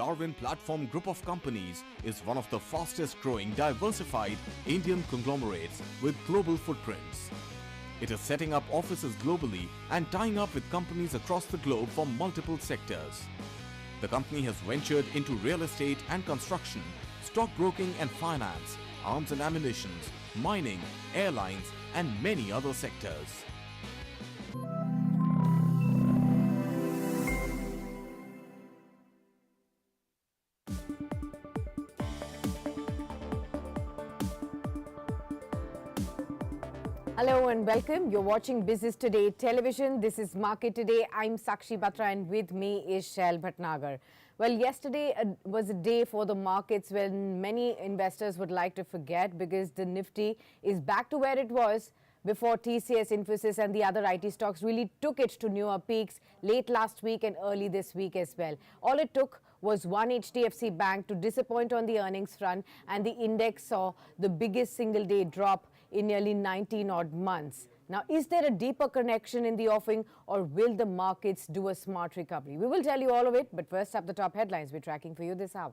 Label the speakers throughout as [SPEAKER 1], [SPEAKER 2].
[SPEAKER 1] Darwin Platform Group of Companies is one of the fastest growing diversified Indian conglomerates with global footprints. It is setting up offices globally and tying up with companies across the globe for multiple sectors. The company has ventured into real estate and construction, stockbroking and finance, arms and ammunition, mining, airlines and many other sectors.
[SPEAKER 2] Hello and welcome. You're watching Business Today Television. This is Market Today. I'm Sakshi Batra and with me is Shail Bhatnagar. Well, yesterday was a day for the markets when many investors would like to forget because the Nifty is back to where it was before TCS, Infosys and the other IT stocks really took it to newer peaks late last week and early this week as well. All it took was one HDFC bank to disappoint on the earnings front and the index saw the biggest single day drop in nearly 19 odd months. Now, is there a deeper connection in the offing or will the markets do a smart recovery? We will tell you all of it, but first up the top headlines we're tracking for you this hour.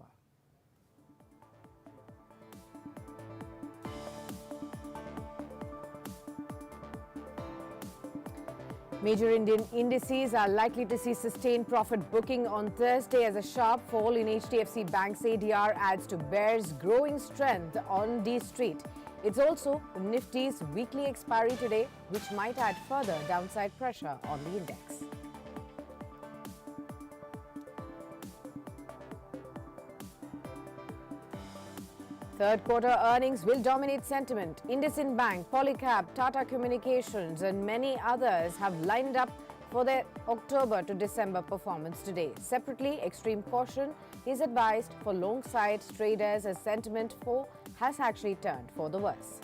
[SPEAKER 2] Major Indian indices are likely to see sustained profit booking on Thursday as a sharp fall in HDFC Bank's ADR adds to bears' growing strength on D Street. It's also Nifty's weekly expiry today, which might add further downside pressure on the index. Third quarter earnings will dominate sentiment. IndusInd Bank, Polycab, Tata Communications and many others have lined up for their October to December performance today. Separately, extreme caution is advised for long side traders as sentiment has actually turned for the worse.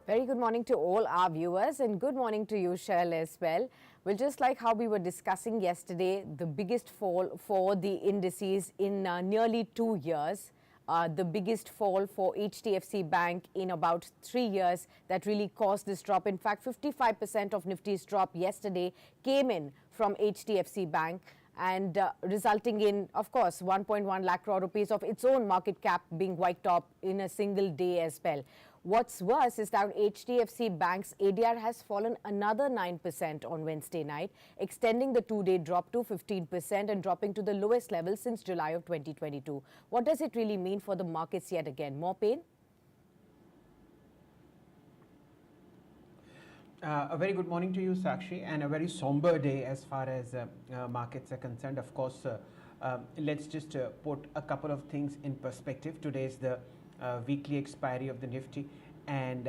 [SPEAKER 2] Very good morning to all our viewers and good morning to you, Shail, as well. Well, just like how we were discussing yesterday, the biggest fall for the indices in nearly 2 years. The biggest fall for HDFC Bank in about 3 years that really caused this drop. In fact, 55% of Nifty's drop yesterday came in from HDFC Bank and resulting in, of course, 1.1 lakh crore rupees of its own market cap being wiped off in a single day as well. What's worse is that HDFC Bank's ADR has fallen another 9% on Wednesday night, extending the two-day drop to 15% and dropping to the lowest level since July of 2022. What does it really mean for the markets yet again? More pain?
[SPEAKER 3] A very good morning to you, Sakshi, and a very somber day as far as markets are concerned. Of course, let's just put a couple of things in perspective. Today is the weekly expiry of the Nifty, and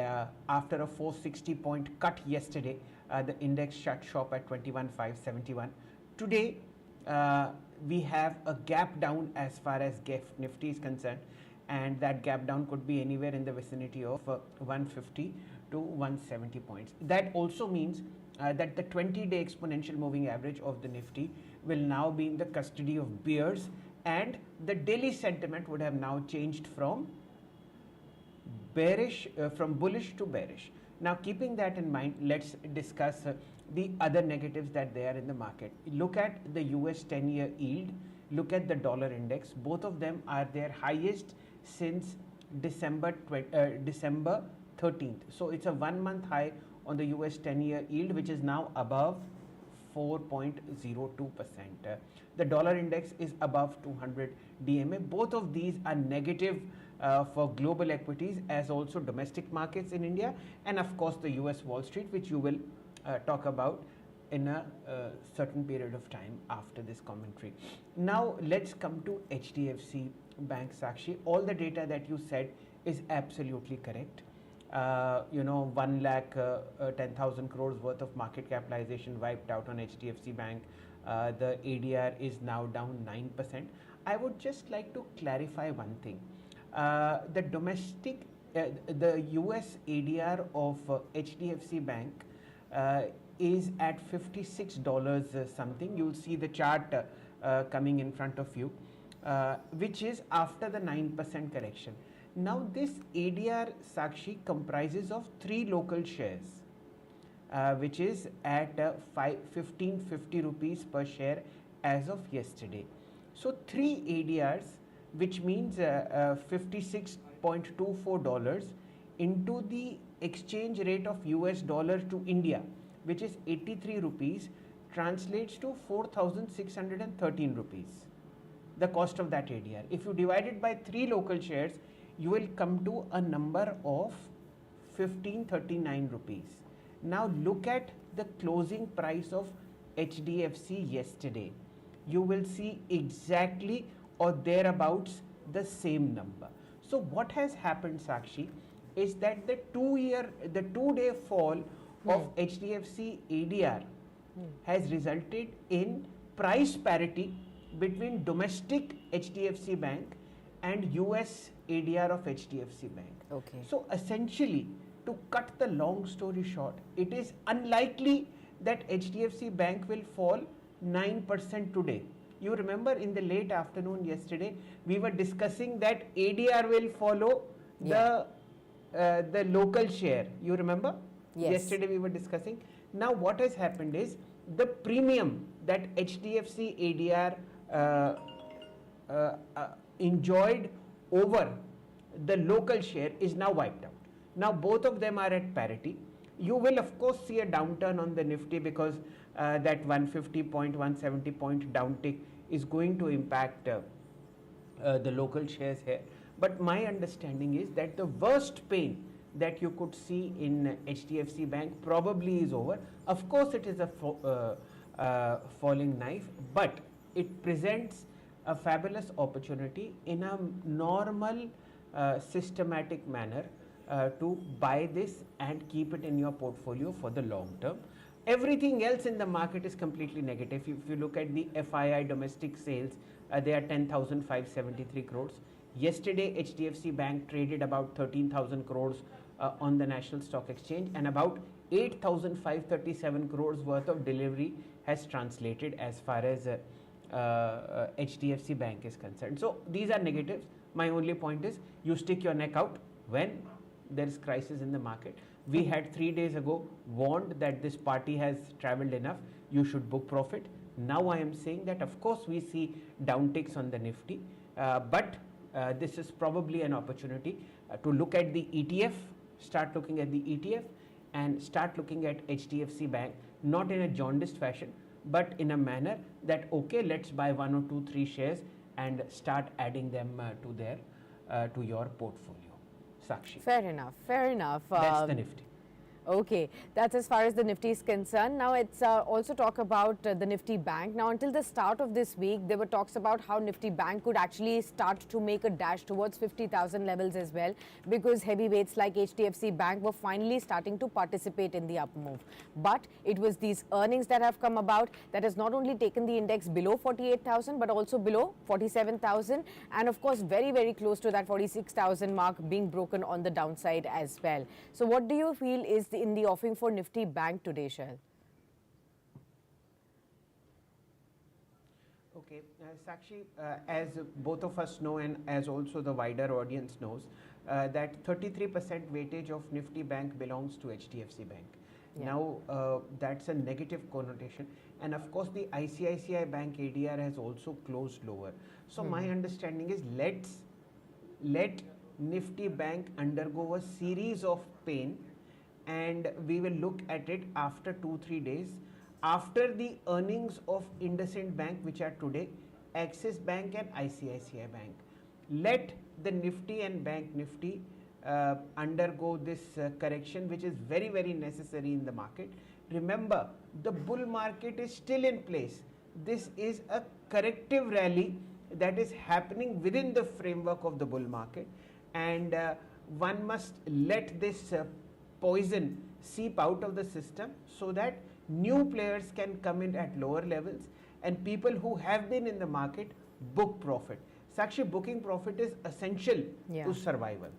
[SPEAKER 3] after a 460 point cut yesterday, the index shut shop at 21,571. Today, we have a gap down as far as Nifty is concerned, and that gap down could be anywhere in the vicinity of 150 to 170 points. That also means that the 20-day exponential moving average of the Nifty will now be in the custody of bears, and the daily sentiment would have now changed from bearish, from bullish to bearish. Now, keeping that in mind, let's discuss the other negatives that there are in the market. Look at the US 10-year yield, look at the dollar index. Both of them are their highest since December 13th. So it's a 1 month high on the US 10-year yield, which is now above 4.02%. The dollar index is above 200 DMA. Both of these are negative for global equities as also domestic markets in India, and of course the US Wall Street, which you will talk about in a certain period of time after this commentary. Now let's come to HDFC Bank, Sakshi. All the data that you said is absolutely correct. 1,10,000 crores worth of market capitalization wiped out on HDFC Bank. The ADR is now down 9%. I would just like to clarify one thing. The domestic, the US ADR of HDFC Bank is at $56 something. You'll see the chart coming in front of you, which is after the 9% correction. Now this ADR, Sakshi, comprises of 3 local shares. which is at 1550 rupees per share as of yesterday. So 3 ADRs, which means $56.24 into the exchange rate of US dollar to India, which is 83 rupees, translates to 4,613 rupees, the cost of that ADR. If you divide it by 3 local shares, you will come to a number of 1539 rupees. Now look at the closing price of HDFC yesterday. You will see exactly or thereabouts the same number. So what has happened, Sakshi, is that the 2-day fall of HDFC ADR has resulted in price parity between domestic HDFC Bank and US ADR of HDFC Bank.
[SPEAKER 2] Okay.
[SPEAKER 3] So essentially, to cut the long story short, it is unlikely that HDFC Bank will fall 9% today. You remember in the late afternoon yesterday, we were discussing that ADR will follow the local share. You remember?
[SPEAKER 2] Yes.
[SPEAKER 3] Yesterday we were discussing. Now what has happened is the premium that HDFC ADR enjoyed over the local share is now wiped out. Now both of them are at parity. You will of course see a downturn on the Nifty because that 150 point, 170 point downtick is going to impact the local shares here. But my understanding is that the worst pain that you could see in HDFC Bank probably is over. Of course it is a falling knife, but it presents a fabulous opportunity in a normal systematic manner to buy this and keep it in your portfolio for the long term. Everything else in the market is completely negative. If you look at the FII domestic sales, they are 10,573 crores. Yesterday, HDFC Bank traded about 13,000 crores on the National Stock Exchange, and about 8,537 crores worth of delivery has translated as far as HDFC Bank is concerned. So these are negatives. My only point is you stick your neck out when there is crisis in the market. We had 3 days ago warned that this party has traveled enough, you should book profit. Now I am saying that of course we see downticks on the Nifty, but this is probably an opportunity to look at the ETF, start looking at the ETF and start looking at HDFC Bank, not in a jaundiced fashion, but in a manner that okay, let's buy 1 or 2, 3 shares and start adding them to your portfolio. Sakshi.
[SPEAKER 2] Fair enough, fair enough.
[SPEAKER 3] That's the Nifty.
[SPEAKER 2] Okay, that's as far as the Nifty is concerned. Now it's also talk about the Nifty Bank. Now until the start of this week, there were talks about how Nifty Bank could actually start to make a dash towards 50,000 levels as well, because heavyweights like HDFC Bank were finally starting to participate in the up move. But it was these earnings that have come about that has not only taken the index below 48,000 but also below 47,000, and of course very, very close to that 46,000 mark being broken on the downside as well. So what do you feel is in the offering for Nifty Bank today, Shail?
[SPEAKER 3] Okay, Sakshi, as both of us know and as also the wider audience knows, that 33% weightage of Nifty Bank belongs to HDFC Bank. Yeah. Now, that's a negative connotation, and of course the ICICI Bank ADR has also closed lower. So my understanding is let Nifty Bank undergo a series of pain, and we will look at it after 2-3 days after the earnings of IndusInd Bank, which are today, Axis Bank and ICICI Bank. Let the Nifty and Bank Nifty undergo this correction, which is very, very necessary in the market. Remember, the bull market is still in place. This is a corrective rally that is happening within the framework of the bull market, and one must let this poison seep out of the system so that new players can come in at lower levels and people who have been in the market book profit. Sakshi, booking profit is essential to survival.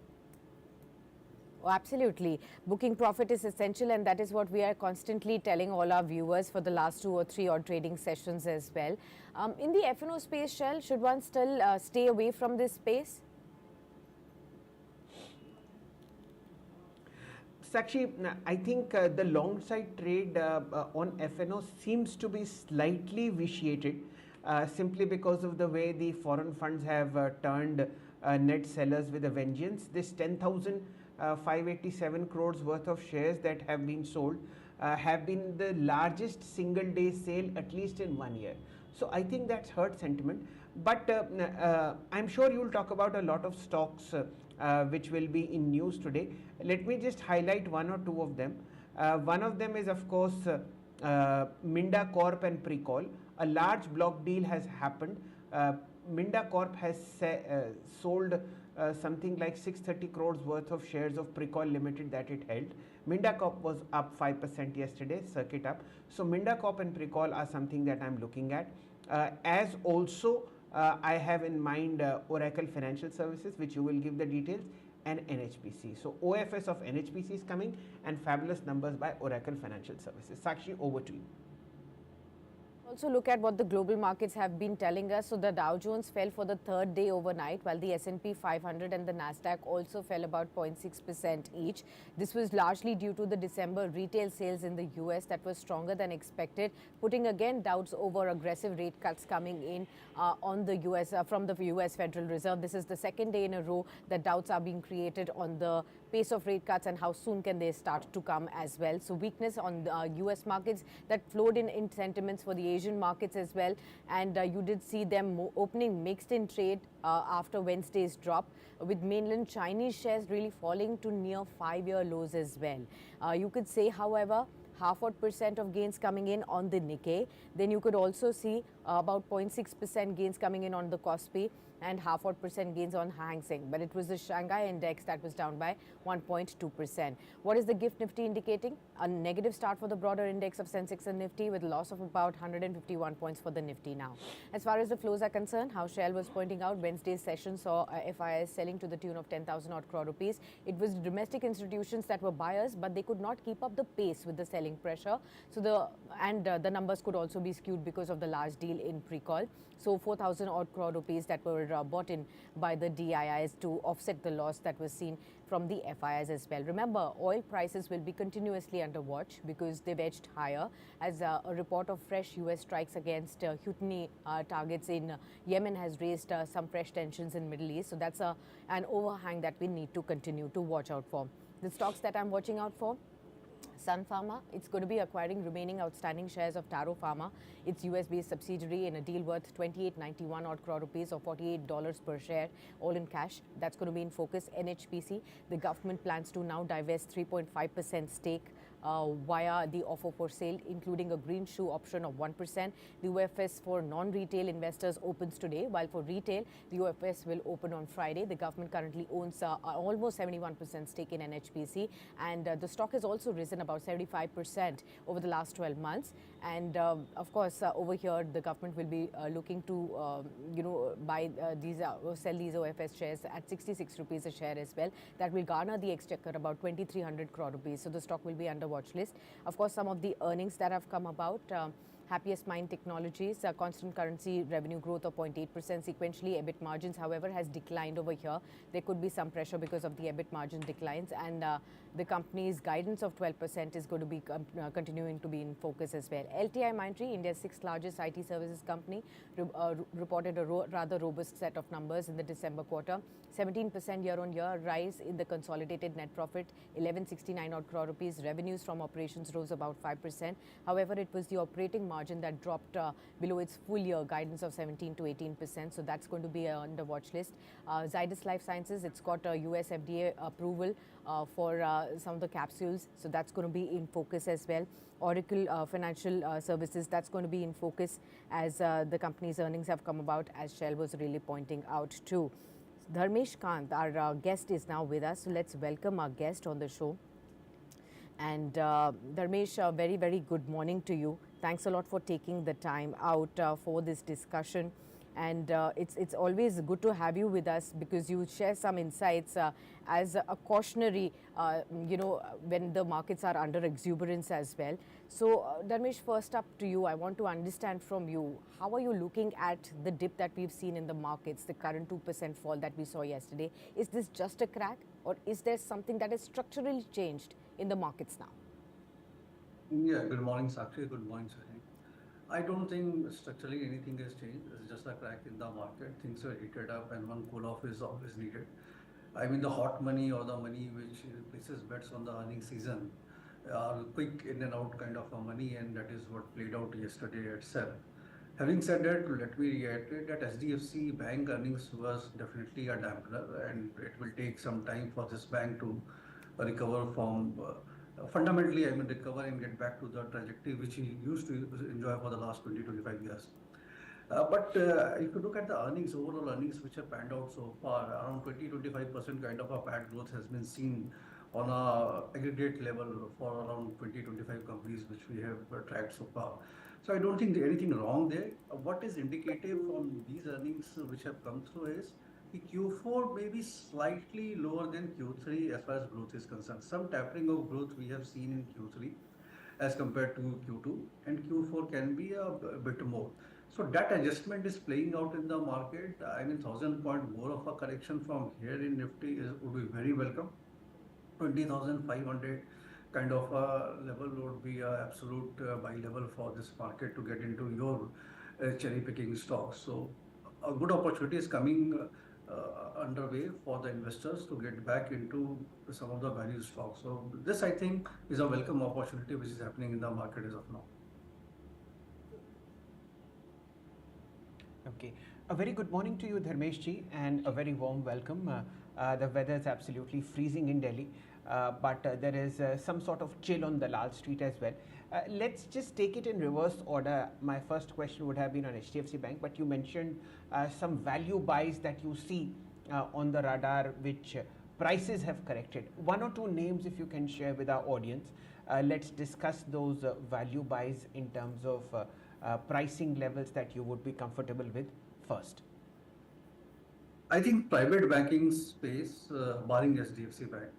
[SPEAKER 2] Oh, absolutely. Booking profit is essential, and that is what we are constantly telling all our viewers for the last 2 or 3 odd trading sessions as well. In the F&O space, Shail, should one still stay away from this space?
[SPEAKER 3] Sakshi, I think the long side trade on FNO seems to be slightly vitiated simply because of the way the foreign funds have turned net sellers with a vengeance. This 10,587 crores worth of shares that have been sold have been the largest single day sale at least in 1 year. So I think that's hurt sentiment. But I'm sure you'll talk about a lot of stocks which will be in news today. Let me just highlight one or two of them. One of them is, of course, Minda Corp and Precall. A large block deal has happened. Minda Corp has sold something like 630 crores worth of shares of Precall Limited that it held. Minda Corp was up 5% yesterday, circuit up. So Minda Corp and Precall are something that I'm looking at. As also, I have in mind Oracle Financial Services, which you will give the details, and NHPC. So OFS of NHPC is coming, and fabulous numbers by Oracle Financial Services. Sakshi, over to you.
[SPEAKER 2] Also look at what the global markets have been telling us. So the Dow Jones fell for the third day overnight, while the S&P 500 and the Nasdaq also fell about 0.6% each. This was largely due to the December retail sales in the US that was stronger than expected, putting again doubts over aggressive rate cuts coming in on the US from the US Federal Reserve. This is the second day in a row that doubts are being created on the pace of rate cuts and how soon can they start to come as well. So weakness on the US markets that flowed in sentiments for the Asian markets as well, and you did see them opening mixed in trade after Wednesday's drop, with mainland Chinese shares really falling to near 5-year lows as well. You could say, however, 0.5% of gains coming in on the Nikkei. Then you could also see about 0.6% gains coming in on the Kospi and 0.5% gains on Hang Seng. But it was the Shanghai index that was down by 1.2%. What is the GIFT Nifty indicating? A negative start for the broader index of Sensex and Nifty, with a loss of about 151 points for the Nifty now. As far as the flows are concerned, how Shail was pointing out, Wednesday's session saw FIIs selling to the tune of 10,000 odd crore rupees. It was domestic institutions that were buyers, but they could not keep up the pace with the selling pressure. So the numbers could also be skewed because of the large deal in pre-call. So 4,000 odd crore rupees that were bought in by the DIIs to offset the loss that was seen from the FIIs as well. Remember, oil prices will be continuously under watch because they've edged higher as a report of fresh US strikes against Houthi targets in Yemen has raised some fresh tensions in Middle East. So that's an overhang that we need to continue to watch out for. The stocks that I'm watching out for: Sun Pharma, it's going to be acquiring remaining outstanding shares of Taro Pharma, its US-based subsidiary, in a deal worth 2891 odd crore rupees or $48 per share, all in cash. That's going to be in focus. NHPC, the government plans to now divest 3.5% stake via the offer for sale, including a green shoe option of 1%. The UFS for non-retail investors opens today, while for retail, the UFS will open on Friday. The government currently owns almost 71% stake in NHPC, and the stock has also risen about 75% over the last 12 months. And of course, over here, the government will be looking to, buy sell these OFS shares at 66 rupees a share as well. That will garner the exchequer about 2,300 crore rupees. So the stock will be under watch list. Of course, some of the earnings that have come about. Happiest Mind Technologies, constant currency revenue growth of 0.8% sequentially. EBIT margins, however, has declined over here. There could be some pressure because of the EBIT margin declines, and the company's guidance of 12% is going to be continuing to be in focus as well. LTI Mindtree, India's 6th largest IT services company, reported a rather robust set of numbers in the December quarter. 17% year-on-year rise in the consolidated net profit, 1169 odd crore rupees. Revenues from operations rose about 5%. However, it was the operating margin that dropped below its full year guidance of 17 to 18%. So that's going to be on the watch list. Zydus Life Sciences, it's got a US FDA approval for some of the capsules. So that's going to be in focus as well. Oracle Financial Services, that's going to be in focus as the company's earnings have come about, as Shail was really pointing out too. Dharmesh Kant, our guest, is now with us. So let's welcome our guest on the show. And Dharmesh, very, very good morning to you. Thanks a lot for taking the time out for this discussion. And it's always good to have you with us because you share some insights as a cautionary, when the markets are under exuberance as well. So, Dharmesh, first up to you, I want to understand from you, how are you looking at the dip that we've seen in the markets, the current 2% fall that we saw yesterday? Is this just a crack, or is there something that has structurally changed in the markets now?
[SPEAKER 4] Yeah, good morning, Sakshi. Good morning, Sahil. I don't think structurally anything has changed. It's just a crack in the market. Things are heated up, and one cool off is always needed. I mean, the hot money or the money which places bets on the earnings season are quick in and out kind of a money, and that is what played out yesterday itself. Having said that, let me reiterate that SDFC bank earnings was definitely a dampener, and it will take some time for this bank to recover from fundamentally, I mean, recover and get back to the trajectory which he used to enjoy for the last 20-25 years. But if you look at the earnings, overall earnings which have panned out so far, around 20-25% kind of a PAT growth has been seen on a aggregate level for around 20-25 companies which we have tracked so far. So I don't think there's anything wrong there. What is indicative from these earnings which have come through is the Q4 may be slightly lower than Q3 as far as growth is concerned. Some tapering of growth we have seen in Q3 as compared to Q2, and Q4 can be a bit more. So that adjustment is playing out in the market. I mean, 1,000 point more of a correction from here in Nifty would be very welcome. 20,500 kind of a level would be an absolute buy level for this market to get into your cherry picking stocks. So a good opportunity is coming underway for the investors to get back into some of the value stocks. So this, I think, is a welcome opportunity which is happening in the market as of now.
[SPEAKER 3] Okay. A very good morning to you, Dharmesh ji, and a very warm welcome. The weather is absolutely freezing in Delhi, but there is some sort of chill on the Lal Street as well. Let's just take it in reverse order. My first question would have been on HDFC Bank, but you mentioned some value buys that you see on the radar, which prices have corrected. One or two names, if you can share with our audience. Let's discuss those value buys in terms of pricing levels that you would be comfortable with first.
[SPEAKER 4] I think private banking space, barring SDFC Bank.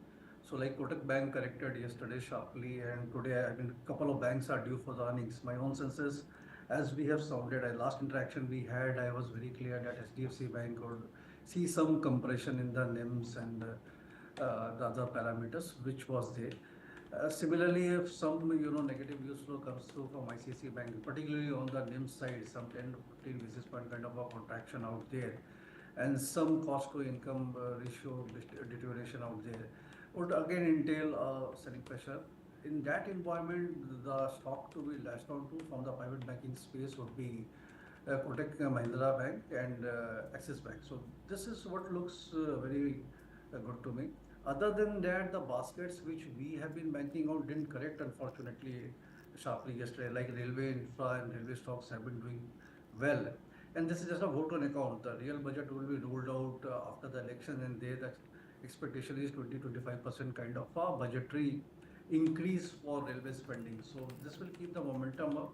[SPEAKER 4] So like Kotak Bank corrected yesterday sharply, and today, I mean, a couple of banks are due for the earnings. My own sense is, as we have sounded, last interaction we had, I was very clear that SDFC Bank would see some compression in the NIMs and the other parameters, which was there. Similarly, if some negative news flow comes through from ICICI Bank, particularly on the NIM side, some 10 to 15 basis point kind of a contraction out there, and some cost to income ratio deterioration out there, would again entail selling pressure. In that environment, the stock to be latched on to from the private banking space would be Kotak Mahindra Bank and Axis Bank. So this is what looks very good to me. Other than that, the baskets which we have been banking on didn't correct, unfortunately, sharply yesterday, like railway infra and railway stocks have been doing well. And this is just a vote on account. The real budget will be rolled out after the election, and there the expectation is 20-25% kind of a budgetary increase for railway spending. So this will keep the momentum up.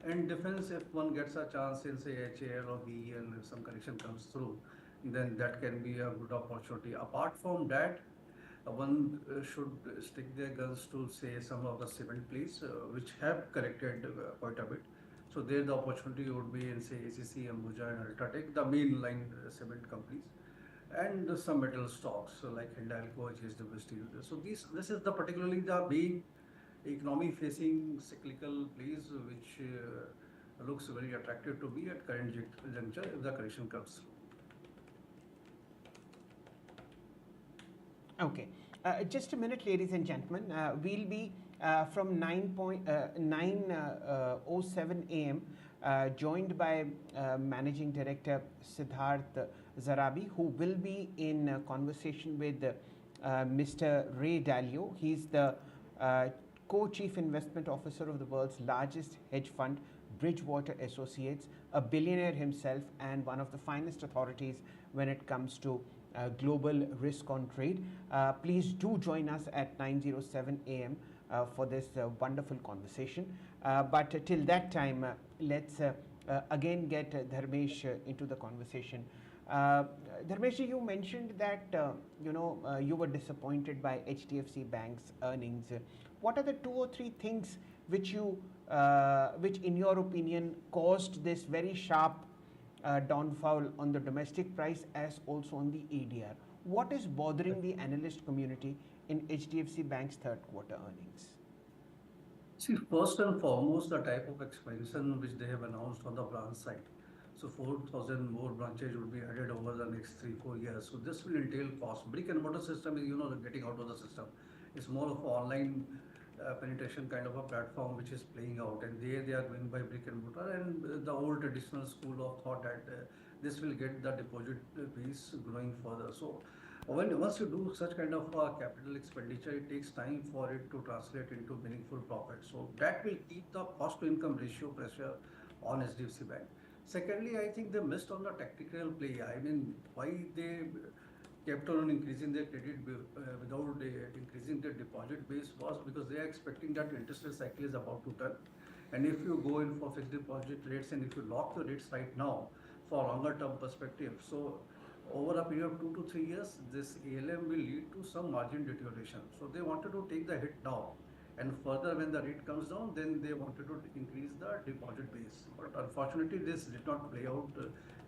[SPEAKER 4] And defense, if one gets a chance in say HAL or BEL, if some correction comes through, then that can be a good opportunity. Apart from that, one should stick their guns to say some of the cement plays which have corrected quite a bit. So there the opportunity would be in say ACC, Ambuja and Ultratech, the mainline cement companies, and some metal stocks like Hindalco, JSW Steel. So this is the particularly the main economy facing cyclical plays which looks very attractive to me at current juncture if the correction comes through.
[SPEAKER 3] Okay, just a minute, ladies and gentlemen. We'll be from 9:07 a.m. Joined by Managing Director Siddharth Zarabi, who will be in conversation with Mr. Ray Dalio. He's the co-chief investment officer of the world's largest hedge fund, Bridgewater Associates, a billionaire himself and one of the finest authorities when it comes to global risk on trade. Please do join us at 9:07 a.m. For this wonderful conversation. But till that time, let's again get Dharmesh into the conversation. Dharmesh, you mentioned that you were disappointed by HDFC Bank's earnings. What are the 2 or 3 things which in your opinion caused this very sharp downfall on the domestic price as also on the ADR. What is bothering the analyst community in HDFC Bank's third quarter earnings?
[SPEAKER 4] See, first and foremost, the type of expansion which they have announced on the branch side. So 4,000 more branches will be added over the next 3-4 years. So this will entail cost. Brick and mortar system is, getting out of the system. It's more of an online penetration kind of a platform which is playing out, and they are going by brick and mortar. And the old traditional school of thought that this will get the deposit base growing further. So once you do such kind of capital expenditure, it takes time for it to translate into meaningful profit. So that will keep the cost to income ratio pressure on HDFC Bank. Secondly, I think they missed on the tactical play. I mean, why they kept on increasing their credit without increasing their deposit base was because they are expecting that interest rate cycle is about to turn. And if you go in for fixed deposit rates and if you lock the rates right now for longer term perspective, so over a period of 2 to 3 years, this ALM will lead to some margin deterioration. So they wanted to take the hit now. And further, when the rate comes down, then they wanted to increase the deposit base. But unfortunately, this did not play out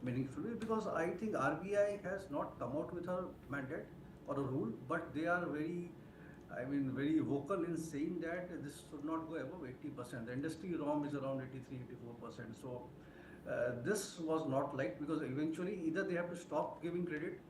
[SPEAKER 4] meaningfully because I think RBI has not come out with a mandate or a rule, but they are very vocal in saying that this should not go above 80%. The industry ROM is around 83-84%. So this was not liked because eventually either they have to stop giving credit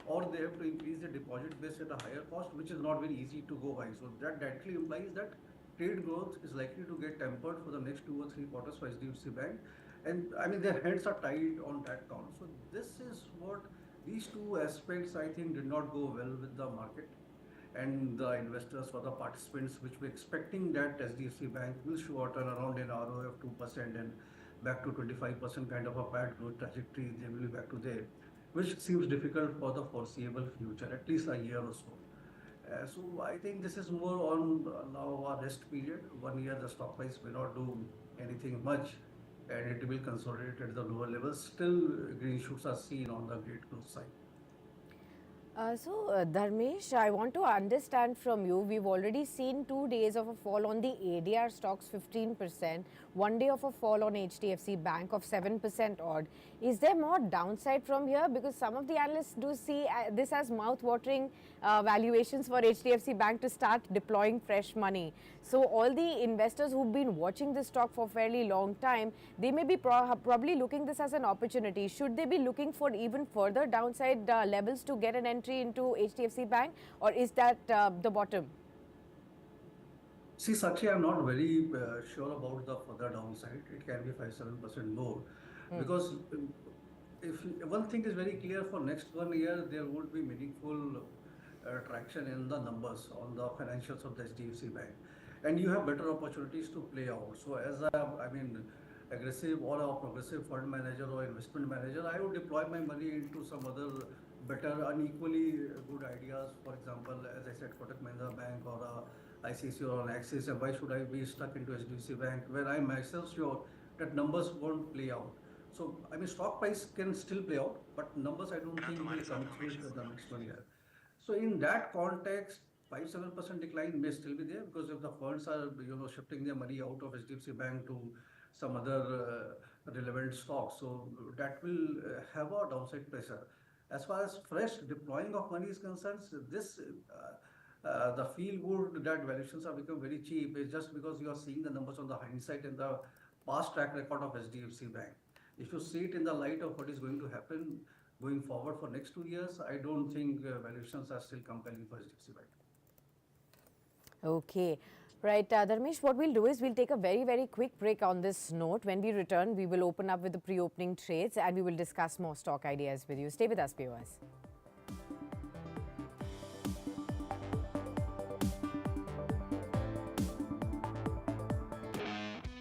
[SPEAKER 4] or they have to increase the deposit base at a higher cost, which is not very easy to go by. So that directly implies that trade growth is likely to get tempered for the next 2 or 3 quarters for HDFC Bank. And I mean, their hands are tied on that count. So this is what these two aspects I think did not go well with the market and the investors or the participants, which were expecting that HDFC Bank will show a turnaround in ROA of 2% and back to 25% kind of a PAT growth trajectory. They will be back to there, which seems difficult for the foreseeable future, at least a year or so. So I think this is more on now a rest period. 1 year, the stock price may not do anything much, and it will consolidate at the lower levels. Still, green shoots are seen on the great growth side.
[SPEAKER 2] Dharmesh, I want to understand from you, we've already seen 2 days of a fall on the ADR stocks 15%, 1 day of a fall on HDFC Bank of 7% odd. Is there more downside from here? Because some of the analysts do see this as mouth-watering valuations for HDFC Bank to start deploying fresh money. So all the investors who've been watching this stock for a fairly long time, they may be probably looking this as an opportunity. Should they be looking for even further downside levels to get an entry into HDFC Bank, or is that the bottom?
[SPEAKER 4] See, Sakshi, I'm not very sure about the further downside. It can be 5-7% more because if one thing is very clear for next 1 year, there would be meaningful traction in the numbers on the financials of the HDFC Bank, and you have better opportunities to play out. So as aggressive or a progressive fund manager or investment manager, I would deploy my money into some other better unequally good ideas. For example, as I said, Kotak Mahindra Bank or ICICI or an Axis. And why should I be stuck into HDFC Bank where I'm myself sure that numbers won't play out? So I mean, stock price can still play out, but numbers I don't think will come through in the next 1 year. So in that context, 5-7% decline may still be there because if the funds are shifting their money out of HDFC Bank to some other relevant stocks, so that will have a downside pressure. As far as fresh deploying of money is concerned, this the feel good that valuations have become very cheap is just because you are seeing the numbers on the hindsight and the past track record of HDFC Bank. If you see it in the light of what is going to happen going forward for next 2 years, I don't think valuations are still compelling for HDFC Bank.
[SPEAKER 2] Okay. Right, Dharmesh, what we'll do is we'll take a very, very quick break on this note. When we return, we will open up with the pre-opening trades and we will discuss more stock ideas with you. Stay with us, viewers.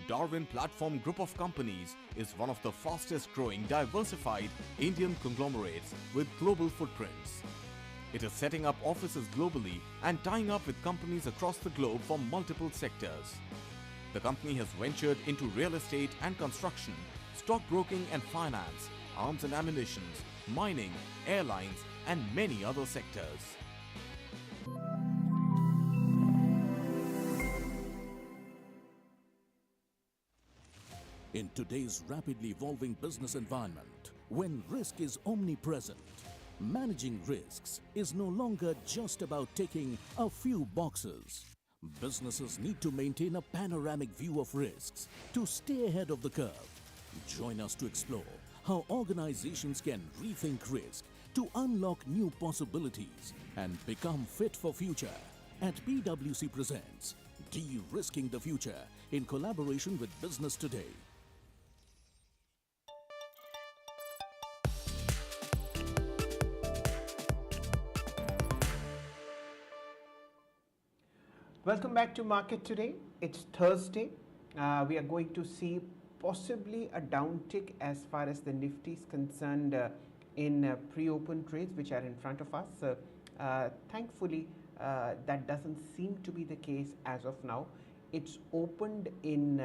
[SPEAKER 1] Darwin Platform Group of Companies is one of the fastest growing diversified Indian conglomerates with global footprints. It is setting up offices globally and tying up with companies across the globe for multiple sectors. The company has ventured into real estate and construction, stockbroking and finance, arms and ammunition, mining, airlines, and many other sectors.
[SPEAKER 5] In today's rapidly evolving business environment, when risk is omnipresent, managing risks is no longer just about ticking a few boxes. Businesses need to maintain a panoramic view of risks to stay ahead of the curve. Join us to explore how organizations can rethink risk to unlock new possibilities and become fit for future. At PwC presents De-Risking the Future in collaboration with Business Today.
[SPEAKER 3] Welcome back to Market Today. It's Thursday. We are going to see possibly a downtick as far as the Nifty is concerned in pre-open trades which are in front of us. Thankfully, that doesn't seem to be the case as of now. It's opened in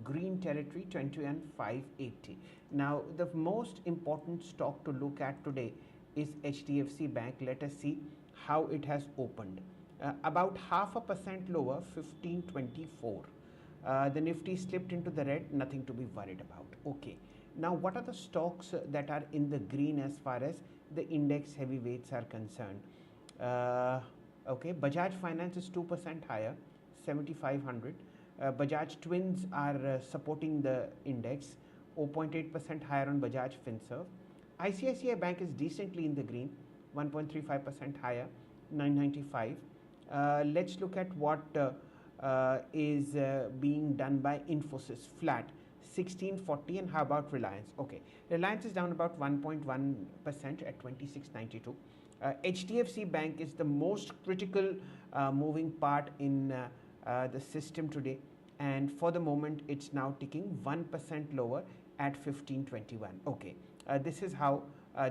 [SPEAKER 3] green territory, 21,580. Now, the most important stock to look at today is HDFC Bank. Let us see how it has opened. About 0.5% lower, 1524. The Nifty slipped into the red, nothing to be worried about. Okay. Now, what are the stocks that are in the green as far as the index heavyweights are concerned? Okay, Bajaj Finance is 2% higher, 7,500. Bajaj Twins are supporting the index, 0.8% higher on Bajaj Finserv. ICICI Bank is decently in the green, 1.35% higher, 995. Let's look at what is being done by Infosys, flat, 1640. And how about Reliance? Okay, Reliance is down about 1.1% at 2692. HDFC Bank is the most critical moving part in the system today, and for the moment it's now ticking 1% lower at 1521. Okay, this is how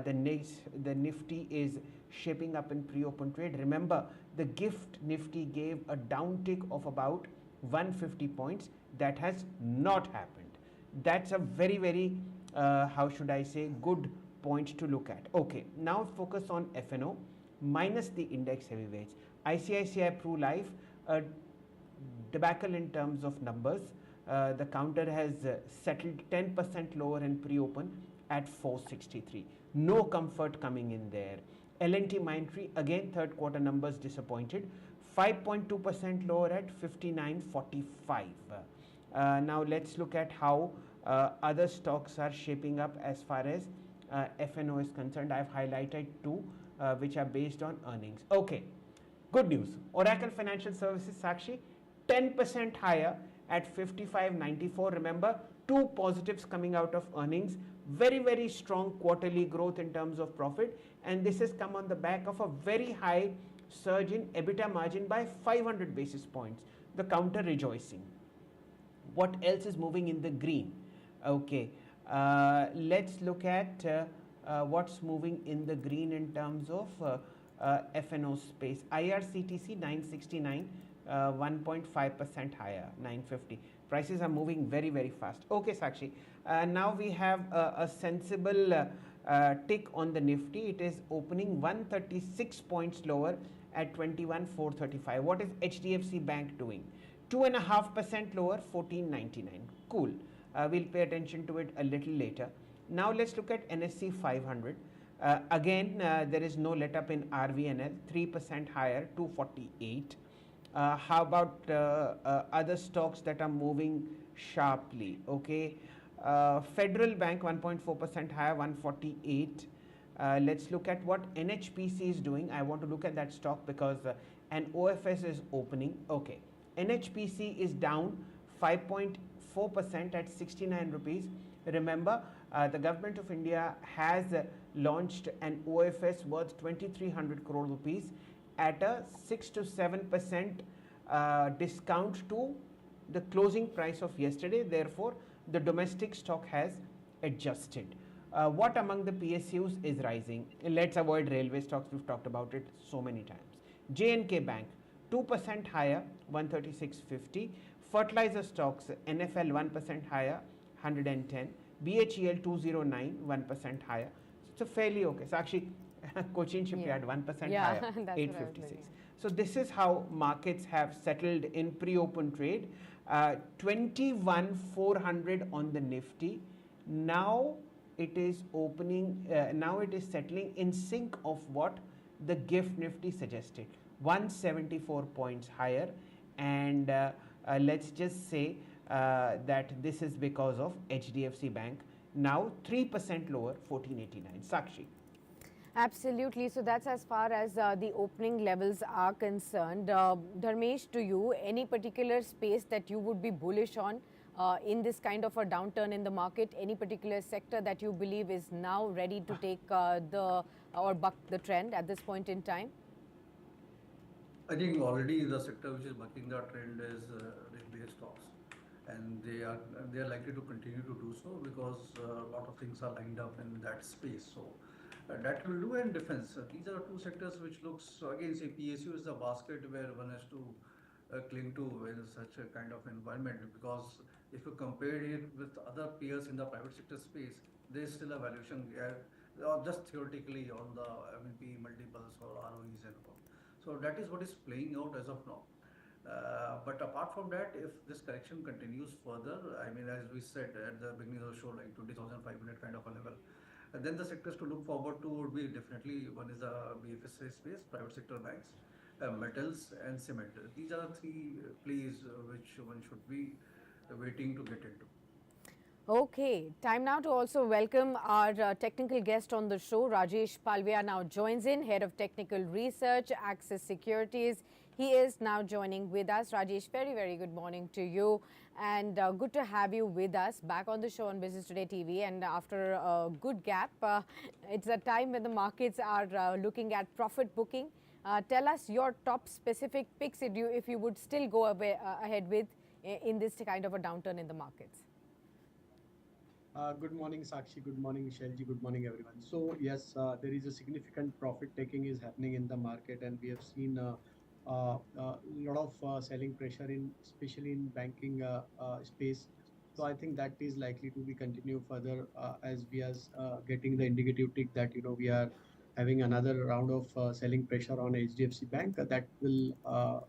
[SPEAKER 3] the Nifty is shaping up in pre-open trade. Remember, the gift Nifty gave a downtick of about 150 points. That has not happened. That's a very how should I say, good point to look at. Okay, now focus on FNO minus the index heavyweights. ICICI Pru Life, a debacle in terms of numbers. The counter has settled 10% lower in pre-open at 463. No comfort coming in there. L&T Mindtree, again third quarter numbers disappointed, 5.2% lower at 5945. Now let's look at how other stocks are shaping up as far as FNO is concerned. I've highlighted two which are based on earnings. Okay, good news. Oracle Financial Services, Sakshi, 10% higher at 5594. Remember, two positives coming out of earnings. Very strong quarterly growth in terms of profit, and this has come on the back of a very high surge in EBITDA margin by 500 basis points. The counter rejoicing. What else is moving in the green? Okay, let's look at what's moving in the green in terms of FNO space. IRCTC 969, 1.5% higher, 950. Prices are moving very fast. Okay, Sakshi. Now we have a sensible tick on the Nifty. It is opening 136 points lower at 21,435. What is HDFC Bank doing? 2.5% lower, 1499. Cool. We'll pay attention to it a little later. Now let's look at NSE 500. Again, there is no let up in RVNL, 3% higher, 248. How about other stocks that are moving sharply? Okay, Federal Bank 1.4% higher, 148. Let's look at what NHPC is doing. I want to look at that stock because an OFS is opening. Okay, NHPC is down 5.4% at 69 rupees. Remember, the government of India has launched an OFS worth 2,300 crore rupees at a 6 to 7% discount to the closing price of yesterday. Therefore, the domestic stock has adjusted. What among the PSUs is rising? Let's avoid railway stocks. We've talked about it so many times. J&K Bank, 2% higher, 136.50. Fertilizer stocks, NFL 1% higher, 110. BHEL 209, 1% higher. So fairly okay. So actually, Cochin Shipyard 1%
[SPEAKER 2] Yeah,
[SPEAKER 3] higher,
[SPEAKER 2] that's what I was
[SPEAKER 3] 856.
[SPEAKER 2] looking.
[SPEAKER 3] So this is how markets have settled in pre-open trade. 21,400 on the Nifty. Now it is opening. Now it is settling in sync of what the GIFT Nifty suggested. 174 points higher, and let's just say that this is because of HDFC Bank. Now 3% lower, 1489. Sakshi.
[SPEAKER 2] Absolutely. So that's as far as the opening levels are concerned. Dharmesh, to you, any particular space that you would be bullish on in this kind of a downturn in the market? Any particular sector that you believe is now ready to take or buck the trend at this point in time?
[SPEAKER 4] I think already the sector which is bucking the trend is railway stocks, and they are likely to continue to do so because a lot of things are lined up in that space. So that will do, and defense. These are two sectors which looks, so again, say PSU is the basket where one has to cling to in such a kind of environment, because if you compare it with other peers in the private sector space, there is still a valuation gap, or just theoretically on the PE multiples or ROEs and all. So that is what is playing out as of now. But apart from that, if this correction continues further, as we said at the beginning of the show, like 20,500 kind of a level, and then the sectors to look forward to would be definitely, one is the BFSI space, private sector banks, metals and cement. These are the three plays which one should be waiting to get into.
[SPEAKER 2] Okay, time now to also welcome our technical guest on the show. Rajesh Palvia now joins in, Head of Technical Research, Axis Securities. He is now joining with us. Rajesh, very, very good morning to you, and good to have you with us back on the show on Business Today TV. And after a good gap, it's a time when the markets are looking at profit booking. Tell us your top specific picks if you would still go ahead with in this kind of a downturn in the markets.
[SPEAKER 6] Good morning, Sakshi. Good morning, Shailji. Good morning, everyone. So yes, there is a significant profit taking is happening in the market, and we have seen a lot of selling pressure especially in banking space. So I think that is likely to be continue further as we are getting the indicative tick that we are having another round of selling pressure on HDFC Bank that will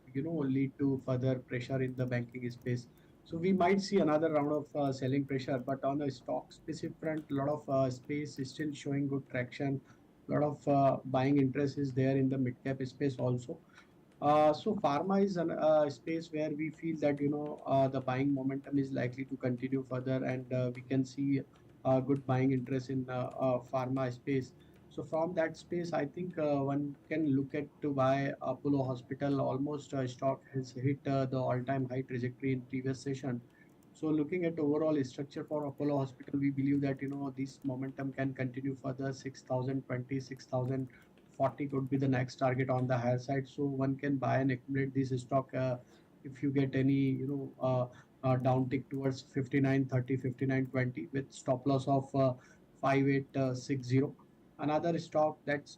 [SPEAKER 6] lead to further pressure in the banking space. So we might see another round of selling pressure, but on the stock specific front, a lot of space is still showing good traction. A lot of buying interest is there in the mid cap space also. So pharma is a space where we feel that the buying momentum is likely to continue further, and we can see good buying interest in pharma space. So from that space, I think one can look at to buy Apollo Hospital. Almost stock has hit the all-time high trajectory in previous session. So looking at overall structure for Apollo Hospital, we believe that this momentum can continue further. 6,020, 6,040 could be the next target on the higher side. So one can buy and accumulate this stock if you get any downtick towards 59.30, 59.20 with stop loss of 5860. Another stock that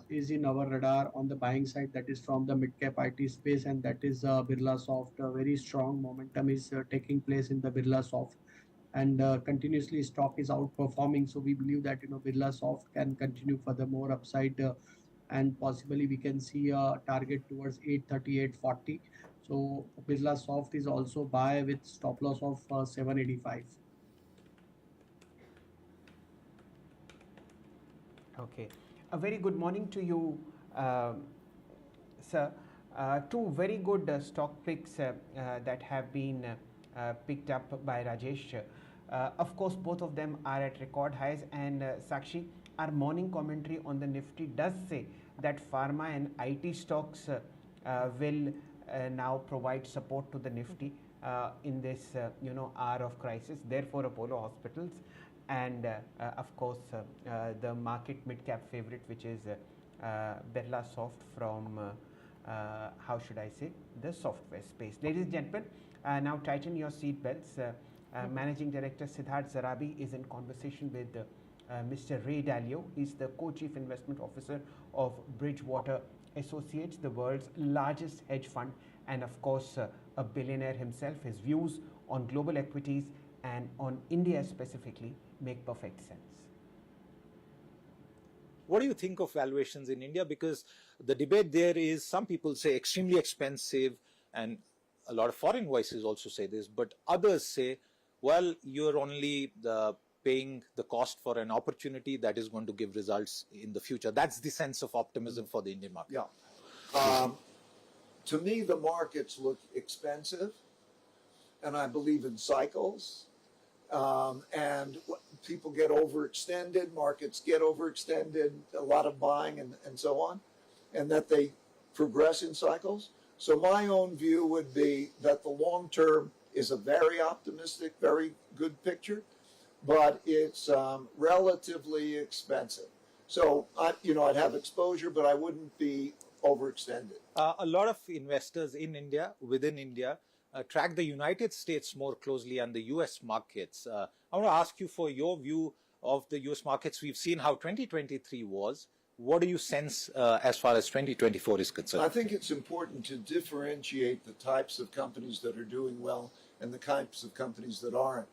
[SPEAKER 6] is in our radar on the buying side, that is from the mid cap IT space, and that is Birla Soft. A very strong momentum is taking place in the Birla Soft, and continuously stock is outperforming. So we believe that Birla Soft can continue furthermore upside, and possibly we can see a target towards 830, 840. So Birla Soft is also buy with stop loss of 785.
[SPEAKER 3] Okay. A very good morning to you, sir. Two very good stock picks that have been picked up by Rajesh. Of course, both of them are at record highs, and Sakshi, our morning commentary on the Nifty does say that pharma and IT stocks will now provide support to the Nifty in this hour of crisis. Therefore, Apollo Hospitals, and of course the market mid-cap favorite, which is Birla Soft from how should I say, the software space. Ladies and gentlemen, now tighten your seat belts. Managing Director Siddharth Zarabi is in conversation with Mr. Ray Dalio. He's the Co-Chief Investment Officer of Bridgewater Associates, the world's largest hedge fund, and of course a billionaire himself. His views on global equities and on India specifically make perfect sense.
[SPEAKER 7] What do you think of valuations in India? Because the debate there is, some people say extremely expensive, and a lot of foreign voices also say this, but others say, well, you're only paying the cost for an opportunity that is going to give results in the future. That's the sense of optimism for the Indian market.
[SPEAKER 8] Yeah. To me, the markets look expensive, and I believe in cycles. And people get overextended, markets get overextended, a lot of buying and so on, and that they progress in cycles. So my own view would be that the long term is a very optimistic, very good picture, but it's relatively expensive. So I'd have exposure, but I wouldn't be overextended.
[SPEAKER 7] A lot of investors in India, within India, track the United States more closely and the US markets. I want to ask you for your view of the US markets. We've seen how 2023 was. What do you sense as far as 2024 is concerned?
[SPEAKER 8] I think it's important to differentiate the types of companies that are doing well and the types of companies that aren't.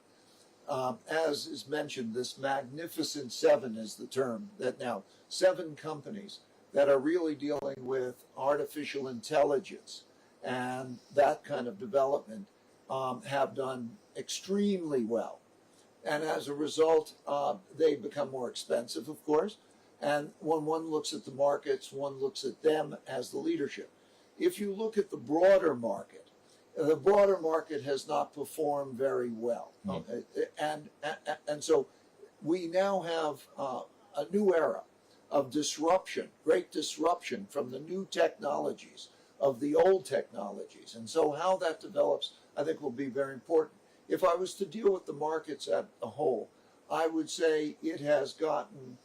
[SPEAKER 8] As is mentioned, this magnificent seven is the term, that now 7 companies that are really dealing with artificial intelligence and that kind of development have done extremely well. And as a result, they become more expensive, of course. And when one looks at the markets, one looks at them as the leadership. If you look at the broader market has not performed very well. And so we now have a new era of disruption, great disruption from the new technologies, of the old technologies. And so how that develops, I think, will be very important. If I was to deal with the markets as a whole, I would say it has gotten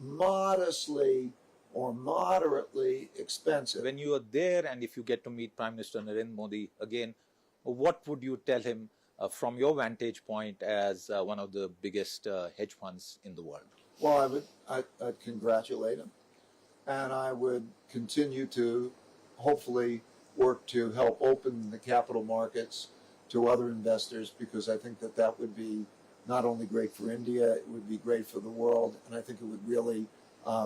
[SPEAKER 8] modestly or moderately expensive.
[SPEAKER 7] When you are there, and if you get to meet Prime Minister Narendra Modi again, what would you tell him from your vantage point as one of the biggest hedge funds in the world?
[SPEAKER 8] Well, I'd congratulate him, and I would continue to hopefully work to help open the capital markets to other investors, because I think that would be not only great for India, it would be great for the world, and I think it would really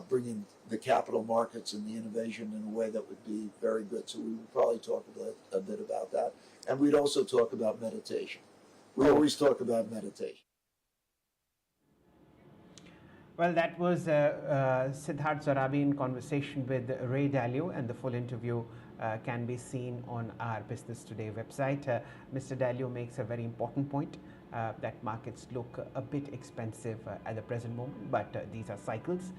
[SPEAKER 8] bring in the capital markets and the innovation in a way that would be very good. So we would probably talk a bit about that. And we'd also talk about meditation. We always talk about meditation.
[SPEAKER 3] Well, that was Siddharth Zorabi in conversation with Ray Dalio, and the full interview can be seen on our Business Today website. Mr. Dalio makes a very important point that markets look a bit expensive at the present moment, but these are cycles.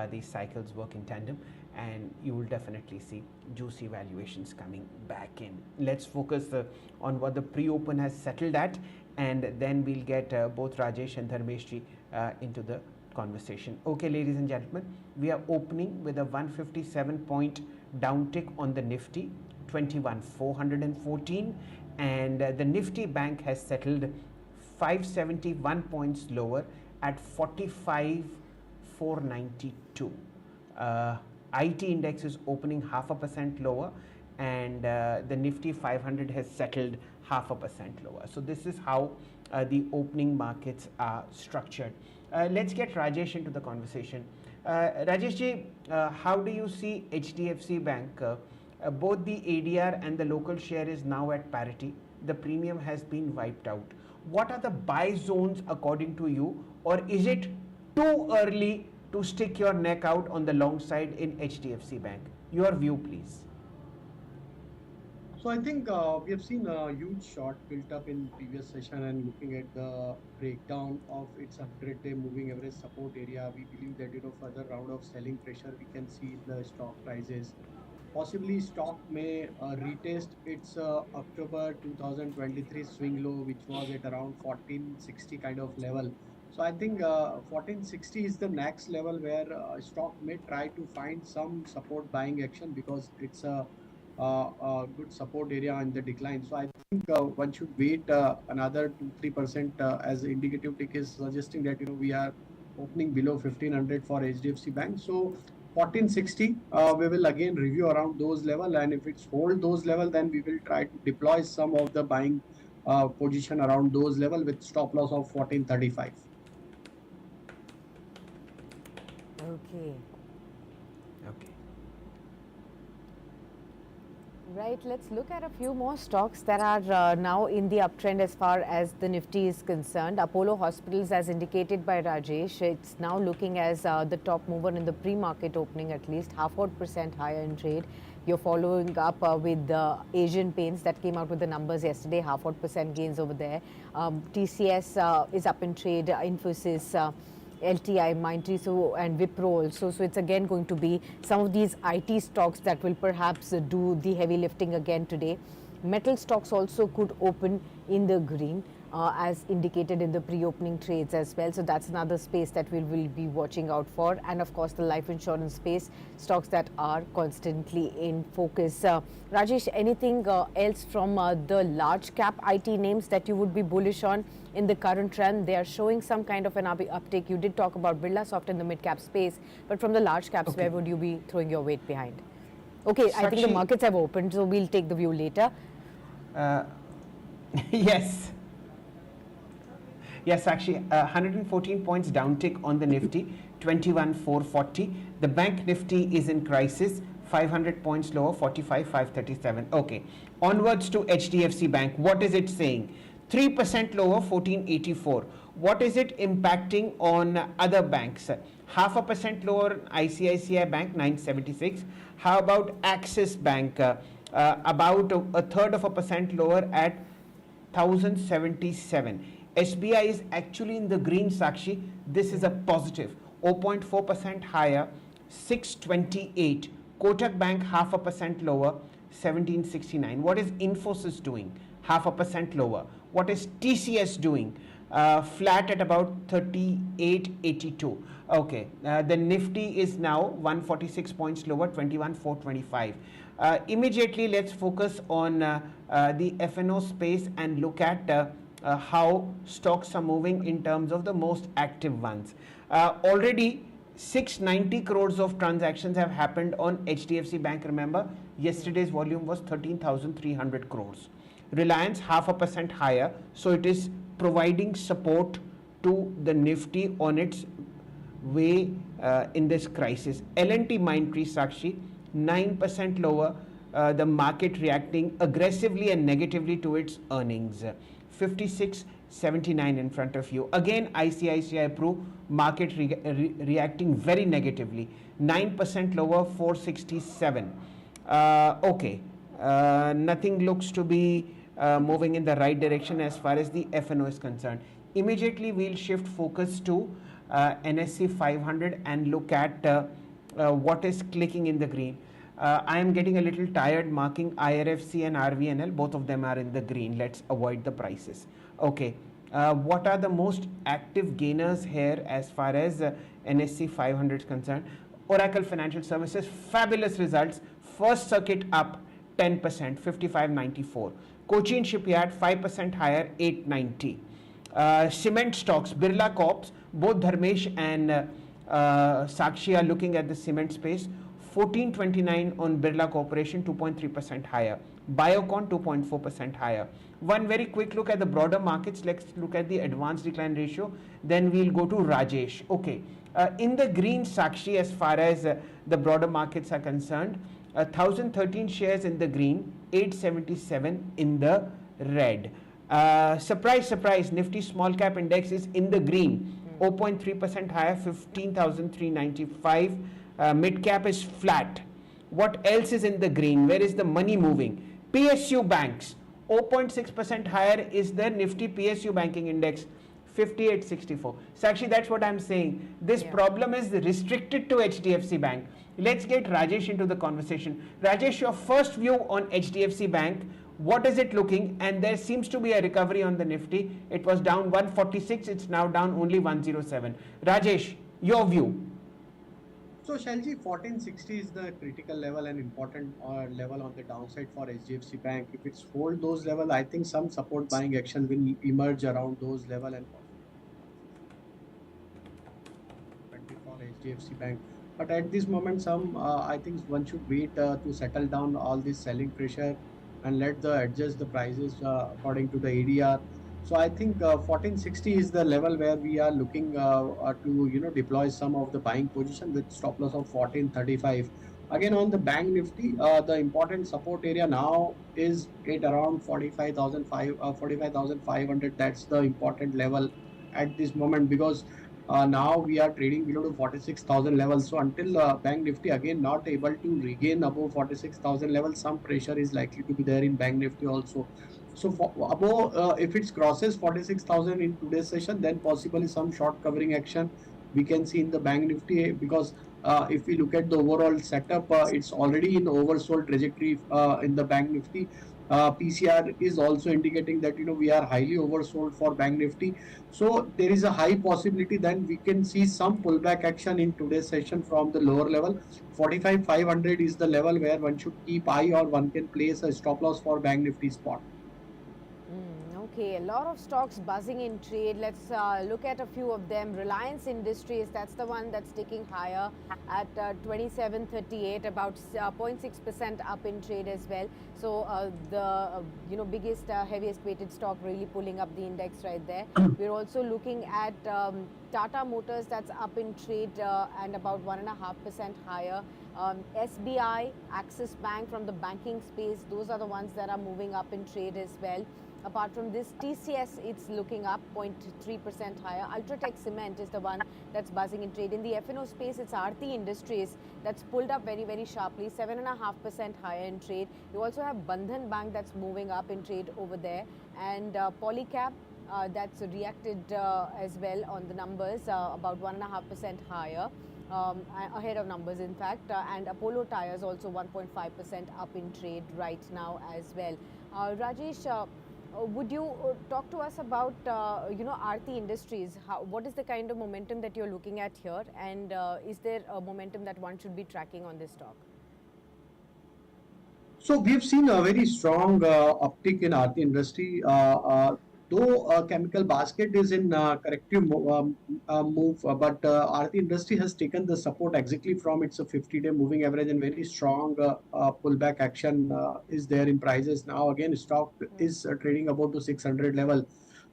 [SPEAKER 3] These cycles work in tandem, and you will definitely see juicy valuations coming back in. Let's focus on what the pre-open has settled at, and then we'll get both Rajesh and Dharmeshji into the conversation. Okay, ladies and gentlemen, we are opening with a 157 point downtick on the Nifty, 21,414, and the Nifty bank has settled 571 points lower at 45,492. IT index is opening 0.5% lower, and the Nifty 500 has settled 0.5% lower. So this is how the opening markets are structured. Let's get Rajesh into the conversation. Rajesh, how do you see HDFC Bank? Both the ADR and the local share is now at parity. The premium has been wiped out. What are the buy zones according to you, or is it too early to stick your neck out on the long side in HDFC Bank? Your view, please.
[SPEAKER 6] So I think we have seen a huge short built up in previous session, and looking at the breakdown of its 100-day moving average support area, we believe that further round of selling pressure we can see in the stock prices. Possibly stock may retest its October 2023 swing low, which was at around 1460 kind of level. So I think 1460 is the next level where stock may try to find some support buying action, because it's a good support area in the decline. So I think one should wait another 2-3% as the indicative tick is suggesting that we are opening below 1500 for HDFC Bank. So 1460 we will again review around those level, and if it's hold those level, then we will try to deploy some of the buying position around those level with stop loss of 1435.
[SPEAKER 2] Okay. Right, let's look at a few more stocks that are now in the uptrend as far as the Nifty is concerned. Apollo Hospitals, as indicated by Rajesh, it's now looking as the top mover in the pre-market opening, at least 0.5% higher in trade. You're following up with the Asian Paints that came out with the numbers yesterday, 0.5% gains over there. TCS is up in trade, Infosys, LTI, Mindtree, and Wipro also. So it's again going to be some of these IT stocks that will perhaps do the heavy lifting again today. Metal stocks also could open in the green, as indicated in the pre-opening trades as well. So that's another space that we will be watching out for. And of course, the life insurance space, stocks that are constantly in focus. Rajesh, anything else from the large cap IT names that you would be bullish on in the current trend? They are showing some kind of an uptake. You did talk about Birlasoft in the mid cap space, but from the large caps, where would you be throwing your weight behind? Okay, I think the markets have opened, so we'll take the view later.
[SPEAKER 3] Yes. Yes, actually, 114 points downtick on the Nifty, 21,440. The bank Nifty is in crisis, 500 points lower, 45,537. Okay. Onwards to HDFC Bank. What is it saying? 3% lower, 1484. What is it impacting on other banks? 0.5% lower, ICICI Bank, 976. How about Axis Bank? About a third of a percent lower at 1077. SBI is actually in the green, Sakshi. This is a positive, 0.4% higher, 628. Kotak Bank 0.5% lower, 1769. What is Infosys doing? 0.5% lower. What is TCS doing? Flat at about 3882. Okay, the Nifty is now 146 points lower, 21,425. Immediately, let's focus on the F&O space and look at how stocks are moving in terms of the most active ones. Already 690 crores of transactions have happened on HDFC Bank. Remember, yesterday's volume was 13,300 crores. Reliance 0.5% higher, so it is providing support to the Nifty on its way in this crisis. L&T Mindtree, Sakshi, 9% lower, the market reacting aggressively and negatively to its earnings. 56.79 in front of you. Again, ICICI Pru, market reacting very negatively. 9% lower, 467. Okay, nothing looks to be moving in the right direction as far as the F&O is concerned. Immediately, we'll shift focus to NSE 500 and look at what is clicking in the green. I am getting a little tired marking IRFC and RVNL. Both of them are in the green. Let's avoid the prices. Okay. What are the most active gainers here as far as NSE 500 is concerned? Oracle Financial Services, fabulous results. First circuit up 10%, 55.94. Cochin Shipyard 5% higher, 890. Cement stocks, Birla Corps, both Dharmesh and Sakshi are looking at the cement space. 1429 on Birla Corporation, 2.3% higher. Biocon 2.4% higher. One very quick look at the broader markets. Let's look at the advanced decline ratio. Then we'll go to Rajesh. Okay. In the green, Sakshi, as far as the broader markets are concerned, 1013 shares in the green, 877 in the red. Surprise, surprise, Nifty small cap index is in the green, 0.3% higher, 15,395. Mid cap is flat. What else is in the green? Where is the money moving? PSU banks, 0.6% higher is the Nifty PSU banking index, 5864. Sakshi, that's what I'm saying. This problem is restricted to HDFC Bank. Let's get Rajesh into the conversation. Rajesh, your first view on HDFC Bank. What is it looking? And there seems to be a recovery on the Nifty. It was down 146. It's now down only 107. Rajesh, your view.
[SPEAKER 6] So Shailji, 1460 is the critical level and important level on the downside for HDFC Bank. If it's hold those level, I think some support buying action will emerge around those level and for HDFC Bank. But at this moment, I think one should wait to settle down all this selling pressure and let adjust the prices according to the ADR. So I think 1460 is the level where we are looking to deploy some of the buying position with stop loss of 1435. Again, on the bank Nifty, the important support area now is at around 45,500. That's the important level at this moment, because now we are trading below the 46,000 level. So until bank Nifty again not able to regain above 46,000 level, some pressure is likely to be there in bank Nifty also. So for above, if it crosses 46,000 in today's session, then possibly some short covering action we can see in the bank Nifty, because if we look at the overall setup, it's already in oversold trajectory in the bank Nifty. PCR is also indicating that we are highly oversold for bank Nifty. So there is a high possibility then we can see some pullback action in today's session from the lower level. 45,500 is the level where one should keep eye, or one can place a stop loss for bank Nifty spot.
[SPEAKER 2] Okay, a lot of stocks buzzing in trade. Let's look at a few of them. Reliance Industries, that's the one that's ticking higher at 2738, about 0.6% up in trade as well. So the biggest, heaviest weighted stock really pulling up the index right there. We're also looking at Tata Motors, that's up in trade and about 1.5% higher. SBI, Axis Bank from the banking space, those are the ones that are moving up in trade as well. Apart from this, TCS, it's looking up 0.3% higher. Ultratech Cement is the one that's buzzing in trade. In the F&O space, it's Aarti Industries that's pulled up very, very sharply, 7.5% higher in trade. You also have Bandhan Bank that's moving up in trade over there. And Polycab, that's reacted as well on the numbers, about 1.5% higher. Ahead of numbers, in fact, and Apollo Tyres also 1.5% up in trade right now as well. Rajesh, would you talk to us about Aarti Industries? What is the kind of momentum that you're looking at here, and is there a momentum that one should be tracking on this stock?
[SPEAKER 6] So we've seen a very strong uptick in Aarti Industry. Though chemical basket is in corrective move, but Aarti Industry has taken the support exactly from its 50-day moving average, and very strong pullback action is there in prices. Now again, stock is trading above the 600 level.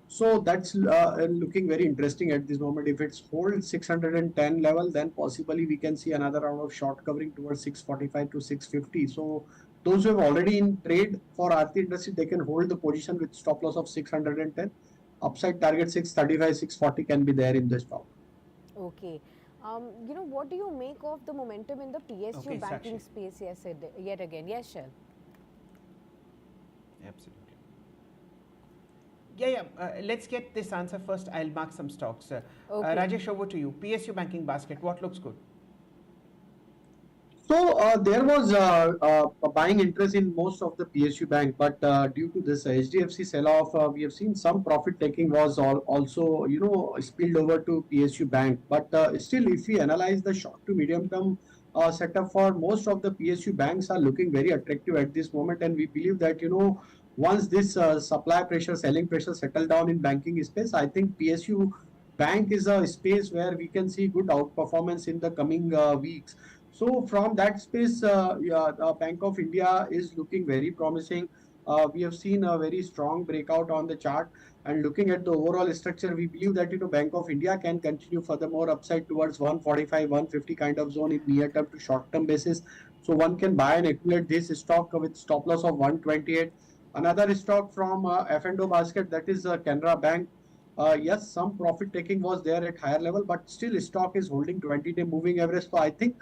[SPEAKER 6] So that's looking very interesting at this moment. If it's hold 610 level, then possibly we can see another round of short covering towards 645 to 650. So those who have already in trade for Aarti Industry, they can hold the position with stop loss of 610. Upside target 635, 640 can be there in the stock.
[SPEAKER 2] Okay. What do you make of the momentum in the PSU banking
[SPEAKER 3] Sakshi.
[SPEAKER 2] space yet again? Yes, Shail.
[SPEAKER 3] Absolutely. Yeah. Let's get this answer first. I'll mark some stocks.
[SPEAKER 2] Okay.
[SPEAKER 3] Rajesh, over to you. PSU banking basket, what looks good?
[SPEAKER 6] So there was a buying interest in most of the PSU bank, but due to this HDFC sell-off, we have seen some profit taking was also spilled over to PSU bank. But still, if we analyze the short to medium term setup for most of the PSU banks are looking very attractive at this moment, and we believe that once this supply pressure, selling pressure settle down in banking space, I think PSU bank is a space where we can see good outperformance in the coming weeks. So from that space, Bank of India is looking very promising. We have seen a very strong breakout on the chart, and looking at the overall structure, we believe that Bank of India can continue furthermore upside towards 145, 150 kind of zone in near term to short term basis. So one can buy and accumulate this stock with stop loss of 128. Another stock from F&O basket, that is Canara Bank. Yes, some profit taking was there at higher level, but still stock is holding 20-day moving average. So I think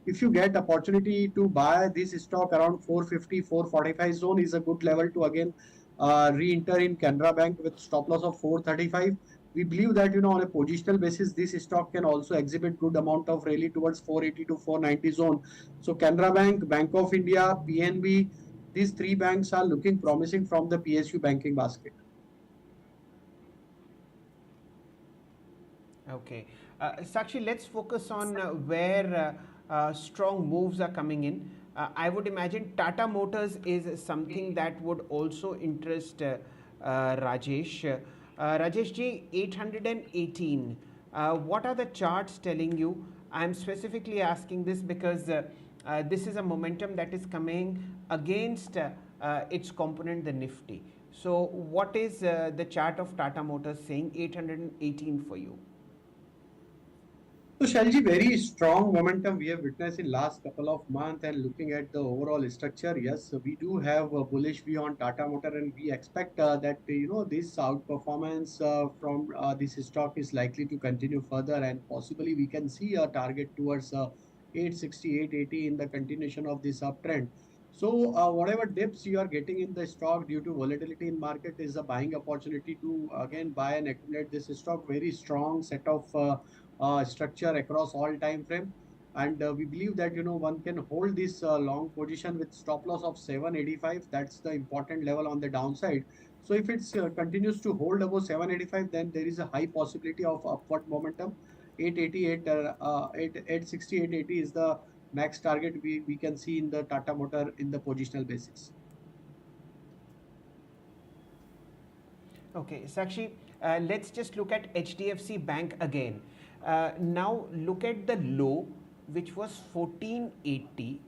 [SPEAKER 6] if you get opportunity to buy this stock around 450, 445 zone is a good level to again re-enter in Canara Bank with stop loss of 435. We believe that on a positional basis, this stock can also exhibit good amount of rally towards 480 to 490 zone. So Canara Bank, Bank of India, PNB, these three banks are looking promising from the PSU banking basket.
[SPEAKER 3] Okay. Sakshi, let's focus on where strong moves are coming in. I would imagine Tata Motors is something that would also interest Rajesh. Rajesh ji, 818. What are the charts telling you? I'm specifically asking this because this is a momentum that is coming against its component, the Nifty. So what is the chart of Tata Motors saying 818 for you?
[SPEAKER 6] So Shalji, very strong momentum we have witnessed in last couple of months, and looking at the overall structure, yes, we do have a bullish view on Tata Motor, and we expect that this outperformance from this stock is likely to continue further, and possibly we can see a target towards 860, 880 in the continuation of this uptrend. So whatever dips you are getting in the stock due to volatility in market is a buying opportunity to again buy and accumulate this stock. Very strong set of structure across all time frame, and we believe that one can hold this long position with stop loss of 785. That's the important level on the downside. So if it continues to hold above 785, then there is a high possibility of upward momentum. 888 860 880 is the max target we can see in the Tata Motor in the positional basis.
[SPEAKER 3] Okay, Sakshi, let's just look at HDFC Bank again. Now look at the low, which was 1480,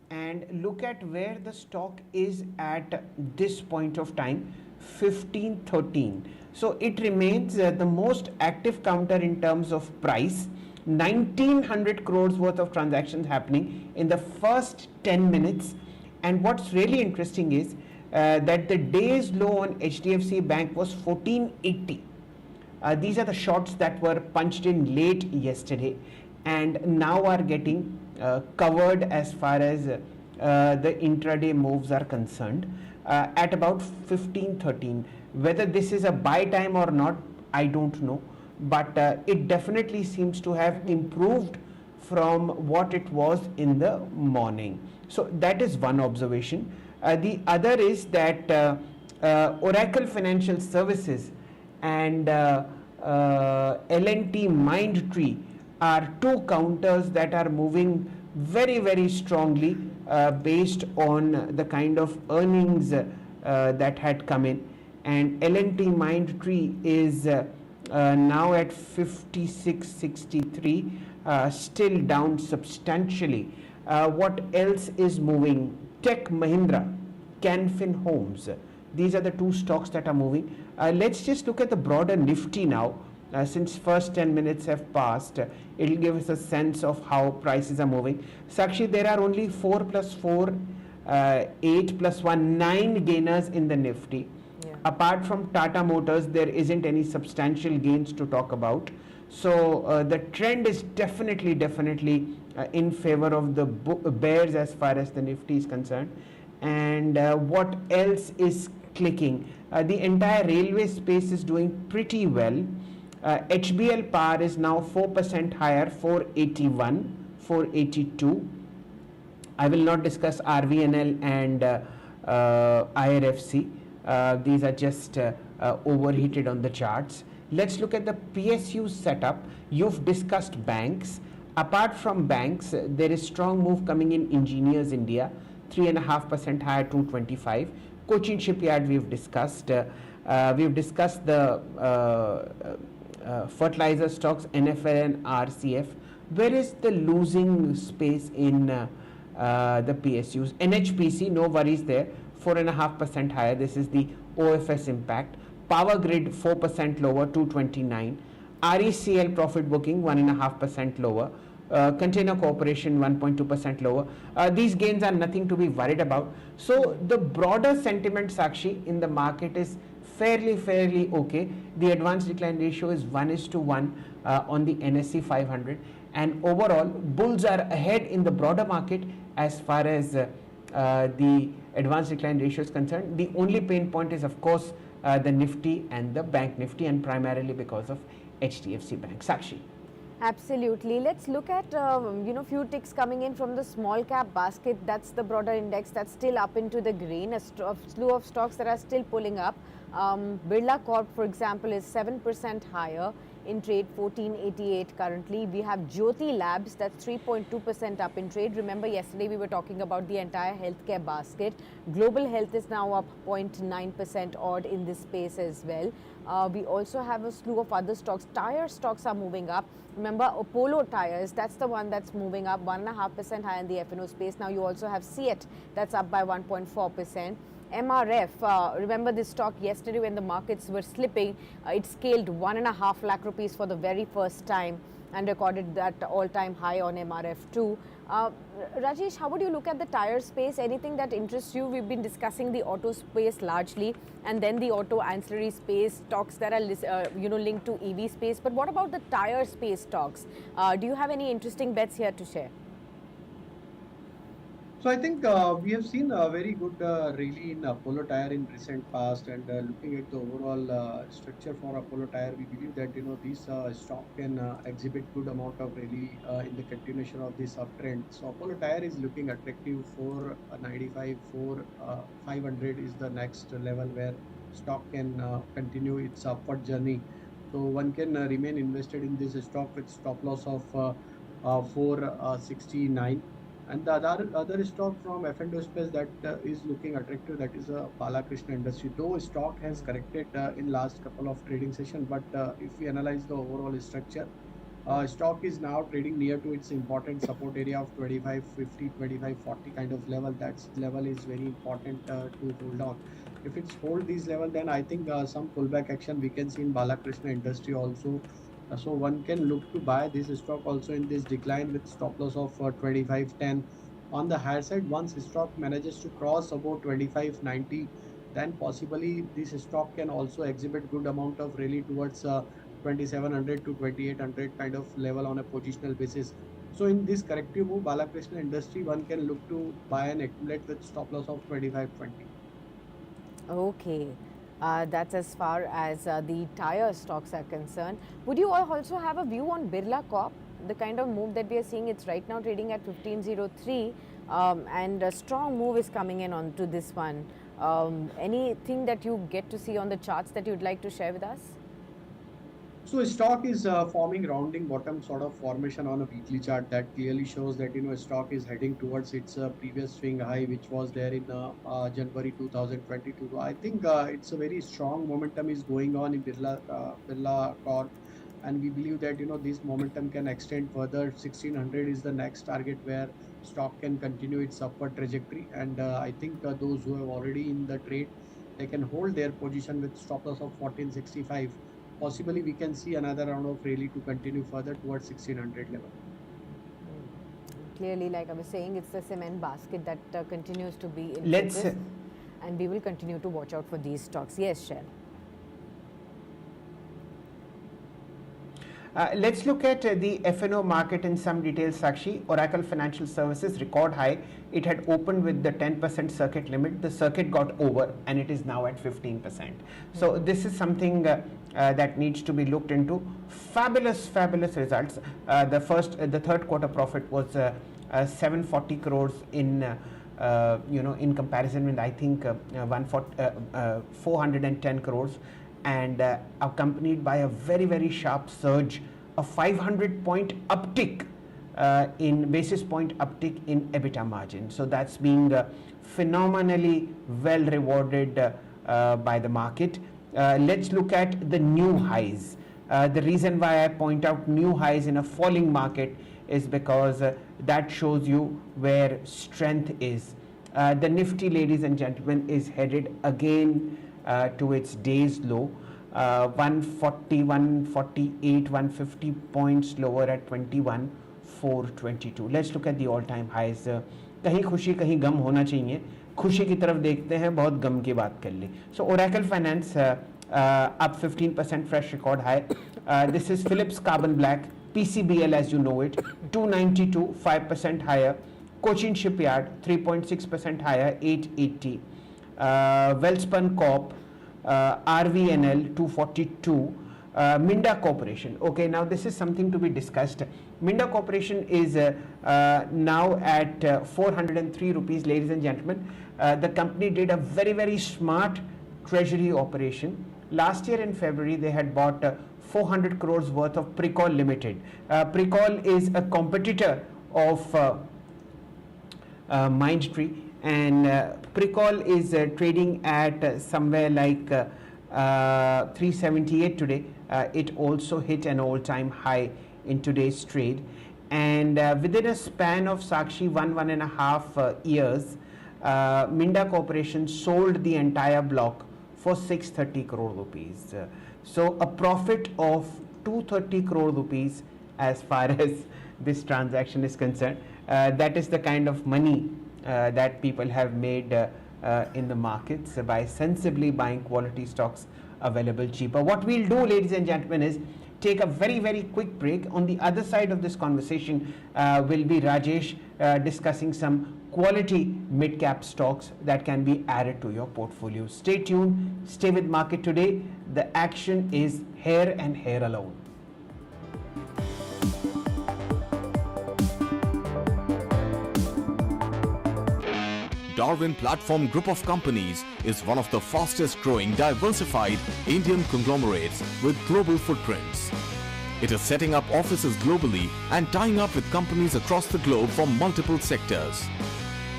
[SPEAKER 3] and look at where the stock is at this point of time, 1513. So it remains the most active counter in terms of price. 1900 crores worth of transactions happening in the first 10 minutes. And what's really interesting is that the day's low on HDFC Bank was 1480. These are the shorts that were punched in late yesterday and now are getting covered as far as the intraday moves are concerned at about 1513. Whether this is a buy time or not, I don't know, but it definitely seems to have improved from what it was in the morning. So that is one observation. The other is that Oracle Financial Services and L&T Mindtree are two counters that are moving very, very strongly based on the kind of earnings that had come in. And L&T Mindtree is now at 56.63, still down substantially. What else is moving? Tech Mahindra, Canfin Homes. These are the two stocks that are moving. Let's just look at the broader Nifty now. Since first 10 minutes have passed, it will give us a sense of how prices are moving. Sakshi, there are only 4 plus 4, 8 plus 1, 9 gainers in the Nifty. Yeah. Apart from Tata Motors, there isn't any substantial gains to talk about. So the trend is definitely in favor of the bears as far as the Nifty is concerned. And what else is clicking? The entire railway space is doing pretty well. HBL Power is now 4% higher, 481, 482. I will not discuss RVNL and IRFC. These are just overheated on the charts. Let's look at the PSU setup. You've discussed banks. Apart from banks, there is strong move coming in Engineers India, 3.5% higher, 225. Cochin Shipyard we've discussed. We've discussed the fertilizer stocks, NFL and RCF. Where is the losing space in the PSUs? NHPC, no worries there, 4.5% higher. This is the OFS impact. Power Grid 4% lower, 229. RECL profit booking 1.5% lower. Container Corporation 1.2% lower. These gains are nothing to be worried about. So the broader sentiment, Sakshi, in the market is fairly okay. The advanced decline ratio is 1:1 on the NSE 500, and overall bulls are ahead in the broader market as far as the advanced decline ratio is concerned. The only pain point is of course the Nifty and the Bank Nifty, and primarily because of HDFC Bank. Sakshi.
[SPEAKER 2] Absolutely. Let's look at few ticks coming in from the small cap basket. That's the broader index that's still up into the green. A slew of stocks that are still pulling up. Birla Corp, for example, is 7% higher in trade, 1488 currently. We have Jyoti Labs, that's 3.2% up in trade. Remember, yesterday we were talking about the entire healthcare basket. Global Health is now up 0.9% odd in this space as well. We also have a slew of other stocks. Tire stocks are moving up. Remember, Apollo Tires, that's the one that's moving up 1.5% higher in the F&O space. Now you also have CEAT, that's up by 1.4%. MRF, remember this stock yesterday when the markets were slipping, it scaled 1.5 lakh rupees for the very first time. and recorded that all-time high on MRF2. Rajesh, how would you look at the tire space? Anything that interests you? We've been discussing the auto space largely, and then the auto ancillary space stocks that are linked to EV space. But what about the tire space stocks? Do you have any interesting bets here to share?
[SPEAKER 6] So I think we have seen a very good rally in Apollo Tyre in recent past, and looking at the overall structure for Apollo Tyre, we believe that these stock can exhibit good amount of rally in the continuation of this uptrend. So Apollo Tyre is looking attractive for 95, for 500 is the next level where stock can continue its upward journey. So one can remain invested in this stock with stop loss of 469. And the other stock from F&O space that is looking attractive, that is Balakrishna Industry. Though stock has corrected in last couple of trading session, but if we analyze the overall structure, stock is now trading near to its important support area of 2550, 2540 kind of level. That level is very important to hold on. If it's hold this level, then I think some pullback action we can see in Balakrishna Industry also. So one can look to buy this stock also in this decline with stop loss of 2510. On the higher side, once stock manages to cross about 2590, then possibly this stock can also exhibit good amount of rally towards 2700 to 2800 kind of level on a positional basis. So in this corrective move, Balakrishna Industry, one can look to buy and accumulate with stop loss of 2520.
[SPEAKER 2] Okay. That's as far as the tire stocks are concerned. Would you all also have a view on Birla Corp? The kind of move that we are seeing, it's right now trading at 1503, and a strong move is coming in onto this one. Anything that you get to see on the charts that you'd like to share with us?
[SPEAKER 6] So stock is forming rounding bottom sort of formation on a weekly chart that clearly shows that stock is heading towards its previous swing high, which was there in January 2022. I think it's a very strong momentum is going on in Birla Corp, and we believe that this momentum can extend further. 1600 is the next target where stock can continue its upward trajectory, and I think those who have already in the trade, they can hold their position with stop loss of 1465. Possibly we can see another round of rally to continue further towards 1600 level.
[SPEAKER 2] Clearly, like I was saying, it's the cement basket that continues to be in
[SPEAKER 3] Let's
[SPEAKER 2] focus, and we will continue to watch out for these stocks. Yes, Shail.
[SPEAKER 3] Let's look at the F&O market in some detail, Sakshi. Oracle Financial Services record high. It had opened with the 10% circuit limit. The circuit got over and it is now at 15%. So this is something that needs to be looked into. Fabulous results. The third quarter profit was 740 crores in in comparison with I think 410 crores. And accompanied by a very sharp surge, a 500-point uptick in basis point uptick in EBITDA margin. So that's being phenomenally well rewarded by the market. Let's look at the new highs. The reason why I point out new highs in a falling market is because that shows you where strength is. The Nifty, ladies and gentlemen, is headed again to its day's low, 140, 148, 150 points lower at 21,422. Let's look at the all-time highs. कहीं खुशी कहीं गम होना चाहिए. खुशी की तरफ देखते हैं, बहुत गम की बात कर ली. So Oracle Finance up 15%, fresh record high. This is Philips Carbon Black, PCBL as you know it, 292, 5% higher. Cochin Shipyard 3.6% higher, 880. Welspun Corp, RVNL 242, Minda Corporation. Okay, now this is something to be discussed. Minda Corporation is now at 403 rupees, ladies and gentlemen. The company did a very smart treasury operation. Last year in February, they had bought 400 crores worth of Precol Limited. Precol is a competitor of Mindtree, and Precol is trading at somewhere like 378 today. It also hit an all-time high in today's trade, and within a span of Sakshi one and a half years, Minda Corporation sold the entire block for 630 crore rupees. So a profit of 230 crore rupees as far as this transaction is concerned. That is the kind of money that people have made in the markets by sensibly buying quality stocks available cheaper. What we'll do, ladies and gentlemen, is take a very quick break. On the other side of this conversation will be Rajesh discussing some quality mid-cap stocks that can be added to your portfolio. Stay tuned, stay with Market Today. The action is here and here alone.
[SPEAKER 1] Darwin Platform Group of Companies is one of the fastest growing diversified Indian conglomerates with global footprints. It is setting up offices globally and tying up with companies across the globe from multiple sectors.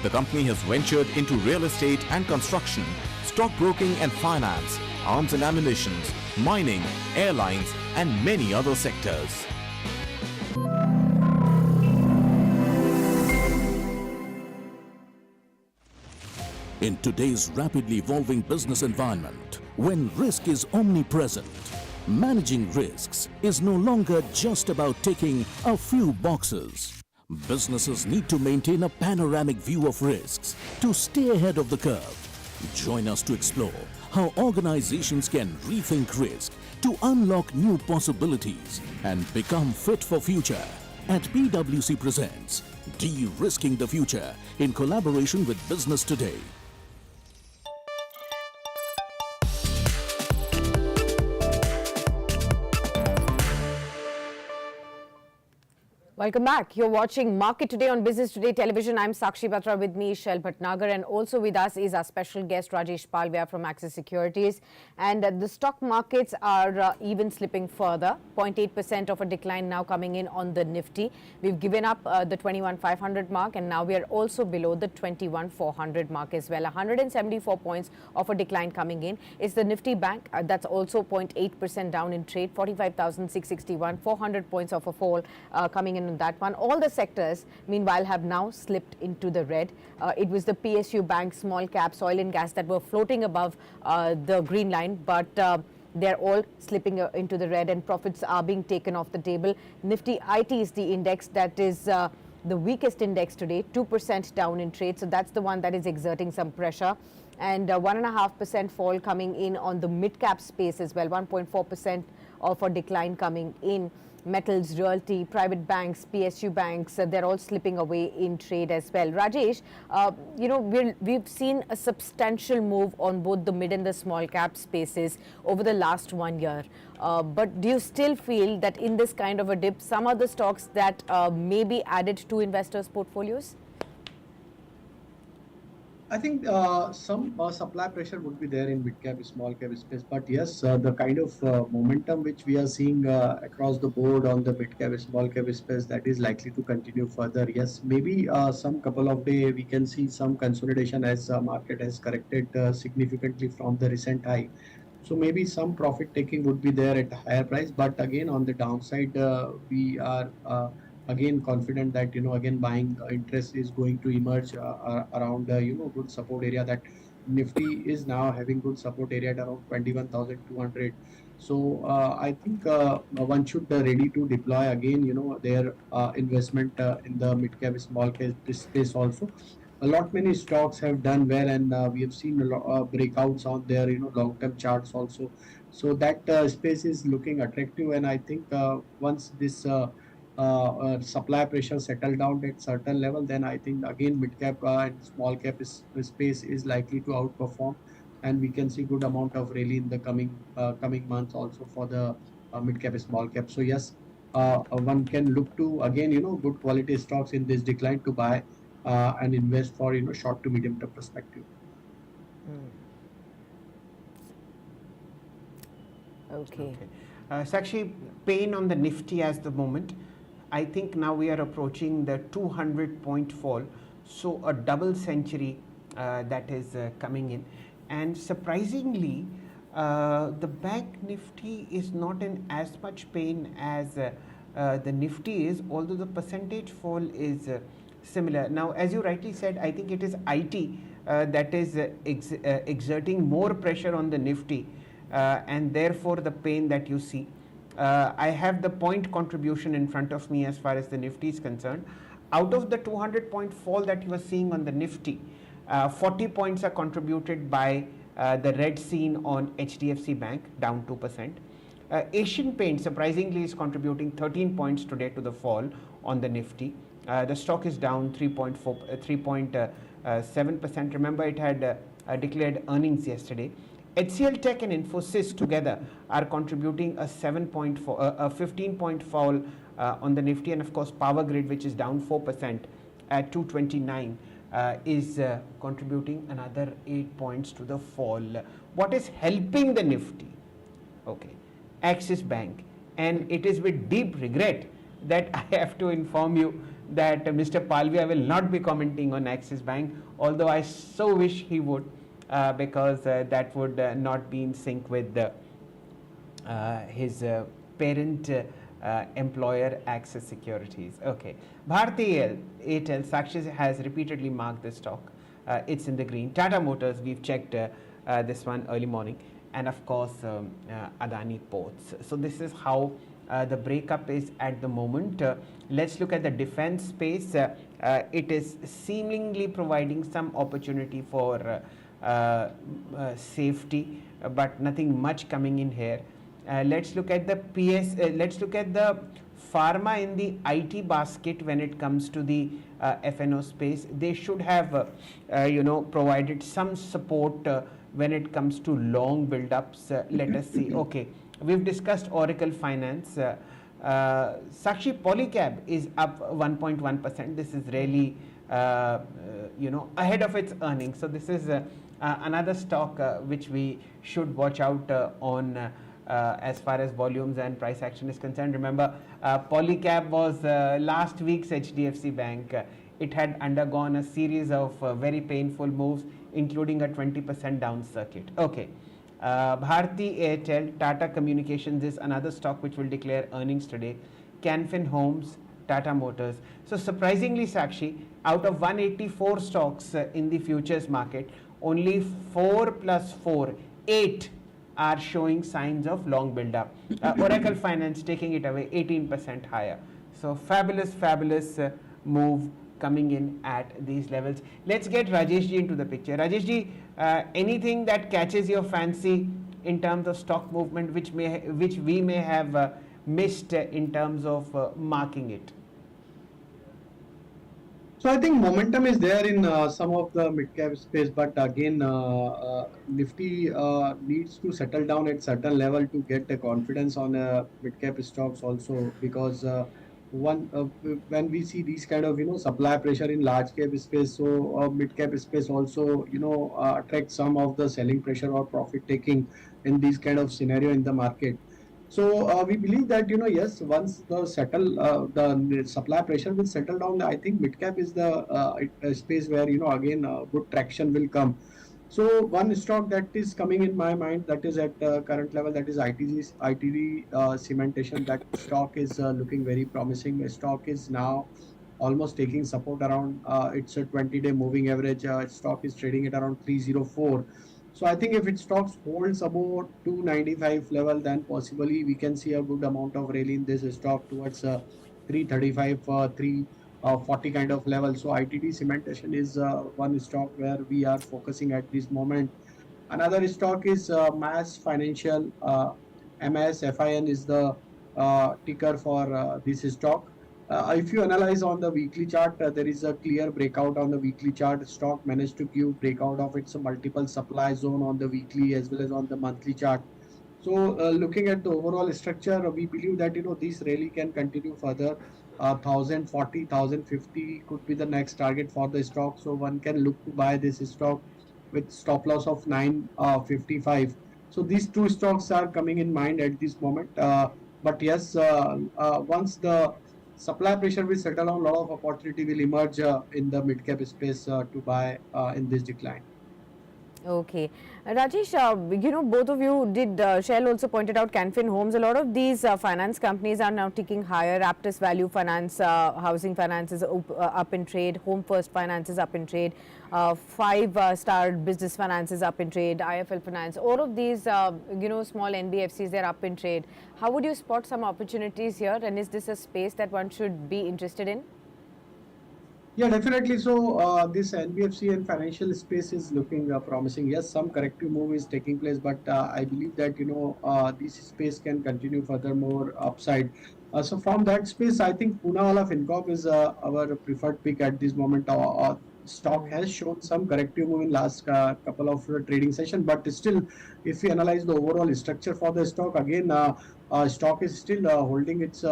[SPEAKER 1] The company has ventured into real estate and construction, stockbroking and finance, arms and ammunition, mining, airlines and many other sectors.
[SPEAKER 5] In today's rapidly evolving business environment, when risk is omnipresent, managing risks is no longer just about ticking a few boxes. Businesses need to maintain a panoramic view of risks to stay ahead of the curve. Join us to explore how organizations can rethink risk to unlock new possibilities and become fit for future. At PwC presents De-Risking the Future in collaboration with Business Today.
[SPEAKER 2] Welcome back. You're watching Market Today on Business Today Television. I'm Sakshi Batra, with me Shail Bhatnagar, and also with us is our special guest Rajesh Palvia from Axis Securities. And the stock markets are even slipping further. 0.8% of a decline now coming in on the Nifty. We've given up the 21,500 mark, and now we are also below the 21,400 mark as well. 174 points of a decline coming in. It's the Nifty Bank that's also 0.8% down in trade. 45,661. 400 points of a fall coming in on that one. All the sectors, meanwhile, have now slipped into the red. It was the PSU bank, small caps, oil and gas that were floating above the green line, but they're all slipping into the red, and profits are being taken off the table. Nifty IT is the index that is the weakest index today, 2% down in trade. So that's the one that is exerting some pressure. And 1.5% fall coming in on the mid-cap space as well, 1.4% of a decline coming in. Metals, realty, private banks, PSU banks, they're all slipping away in trade as well. Rajesh, we've seen a substantial move on both the mid and the small cap spaces over the last 1 year. But do you still feel that in this kind of a dip, some of the stocks that may be added to investors' portfolios?
[SPEAKER 6] I think some supply pressure would be there in mid-cap, small-cap space. But yes, the kind of momentum which we are seeing across the board on the mid-cap, small-cap space, that is likely to continue further. Yes, maybe some couple of days we can see some consolidation as market has corrected significantly from the recent high. So maybe some profit taking would be there at a higher price. But again, on the downside, we are again confident that again buying interest is going to emerge around good support area. That Nifty is now having good support area at around 21,200. So I think one should ready to deploy again their investment in the mid cap, small cap space also. A lot many stocks have done well, and we have seen a lot breakouts on their long term charts also. So that space is looking attractive, and I think once this supply pressure settle down at certain level, then I think again mid cap and small cap space is likely to outperform, and we can see good amount of rally in the coming months also for the mid cap, small cap. So yes, one can look to again good quality stocks in this decline to buy and invest for short to medium term perspective.
[SPEAKER 2] Okay.
[SPEAKER 3] Sakshi, pain on the Nifty as the moment. I think now we are approaching the 200-point fall. So a double century that is coming in. And surprisingly, the bank Nifty is not in as much pain as the Nifty is, although the percentage fall is similar. Now, as you rightly said, I think it is IT that is exerting more pressure on the Nifty, and therefore the pain that you see. I have the point contribution in front of me as far as the Nifty is concerned. Out of the 200-point fall that you are seeing on the Nifty, 40 points are contributed by the red scene on HDFC Bank, down 2%. Asian Paint surprisingly is contributing 13 points today to the fall on the Nifty. The stock is down 3.7%. Remember, it had declared earnings yesterday. HCL Tech and Infosys together are contributing a 15-point fall on the Nifty, and of course Power Grid, which is down 4% at 229, is contributing another 8 points to the fall. What is helping the Nifty? Okay, Axis Bank, and it is with deep regret that I have to inform you that Mr. Palvia will not be commenting on Axis Bank, although I so wish he would, because that would not be in sync with his parent employer Axis Securities. Okay, Bharti Airtel, Sakshi has repeatedly marked the stock. It's in the green. Tata Motors, we've checked this one early morning, and of course Adani Ports. So this is how the breakup is at the moment. Let's look at the defense space. It is seemingly providing some opportunity for safety, but nothing much coming in here. Let's look at the let's look at the pharma in the IT basket when it comes to the FNO space. They should have provided some support when it comes to long build-ups. Let us see. Okay, we've discussed Oracle Finance. Sakshi, Polycab is up 1.1%. This is really ahead of its earnings. So this is another stock which we should watch out on as far as volumes and price action is concerned. Remember, Polycab was last week's HDFC Bank. It had undergone a series of very painful moves, including a 20% down circuit. Okay. Bharti Airtel, Tata Communications is another stock which will declare earnings today. Canfin Homes, Tata Motors. So surprisingly, Sakshi, out of 184 stocks in the futures market, only 4 plus 4, 8 are showing signs of long build-up. Oracle Finance taking it away 18% higher. So fabulous move coming in at these levels. Let's get Rajesh ji into the picture. Rajesh ji, anything that catches your fancy in terms of stock movement which we may have missed in terms of marking it?
[SPEAKER 6] So I think momentum is there in some of the mid-cap space, but again, Nifty needs to settle down at certain level to get the confidence on mid-cap stocks also, because when we see these kind of supply pressure in large-cap space, so mid-cap space also attract some of the selling pressure or profit taking in this kind of scenario in the market. So we believe that yes, once the supply pressure will settle down, I think mid cap is the space where again good traction will come. So one stock that is coming in my mind, that is at current level, that is ITD cementation. That stock is looking very promising. The stock is now almost taking support around it's a 20-day moving average. Stock is trading at around 304. So I think if it stocks holds about 295 level, then possibly we can see a good amount of rally in this stock towards 335, 340 kind of level. So ITD cementation is one stock where we are focusing at this moment. Another stock is MAS Financial. MASFIN is the ticker for this stock. If you analyze on the weekly chart, there is a clear breakout on the weekly chart. Stock managed to give breakout of its multiple supply zone on the weekly as well as on the monthly chart. So looking at the overall structure, we believe that this rally can continue further. 1040, 1050 could be the next target for the stock. So one can look to buy this stock with stop loss of 955. So these two stocks are coming in mind at this moment. But yes, once the supply pressure will settle down, a lot of opportunity will emerge in the mid-cap space to buy in this decline.
[SPEAKER 2] Okay. Rajesh, both of you did, Shail also pointed out Canfin Homes. A lot of these finance companies are now ticking higher. Aptus Value Finance, Housing Finance is up in trade. Home First Finance is up in trade. Five-star Business Finance is up in trade. IFL Finance. All of these, small NBFCs, they're up in trade. How would you spot some opportunities here? And is this a space that one should be interested in?
[SPEAKER 6] Yeah, definitely. So this NBFC and financial space is looking promising. Yes, some corrective move is taking place, but I believe that this space can continue furthermore upside. So from that space, I think Poonawalla FinCorp is our preferred pick at this moment. Stock has shown some corrective move in last couple of trading session, but still, if we analyze the overall structure for the stock, again, stock is still holding its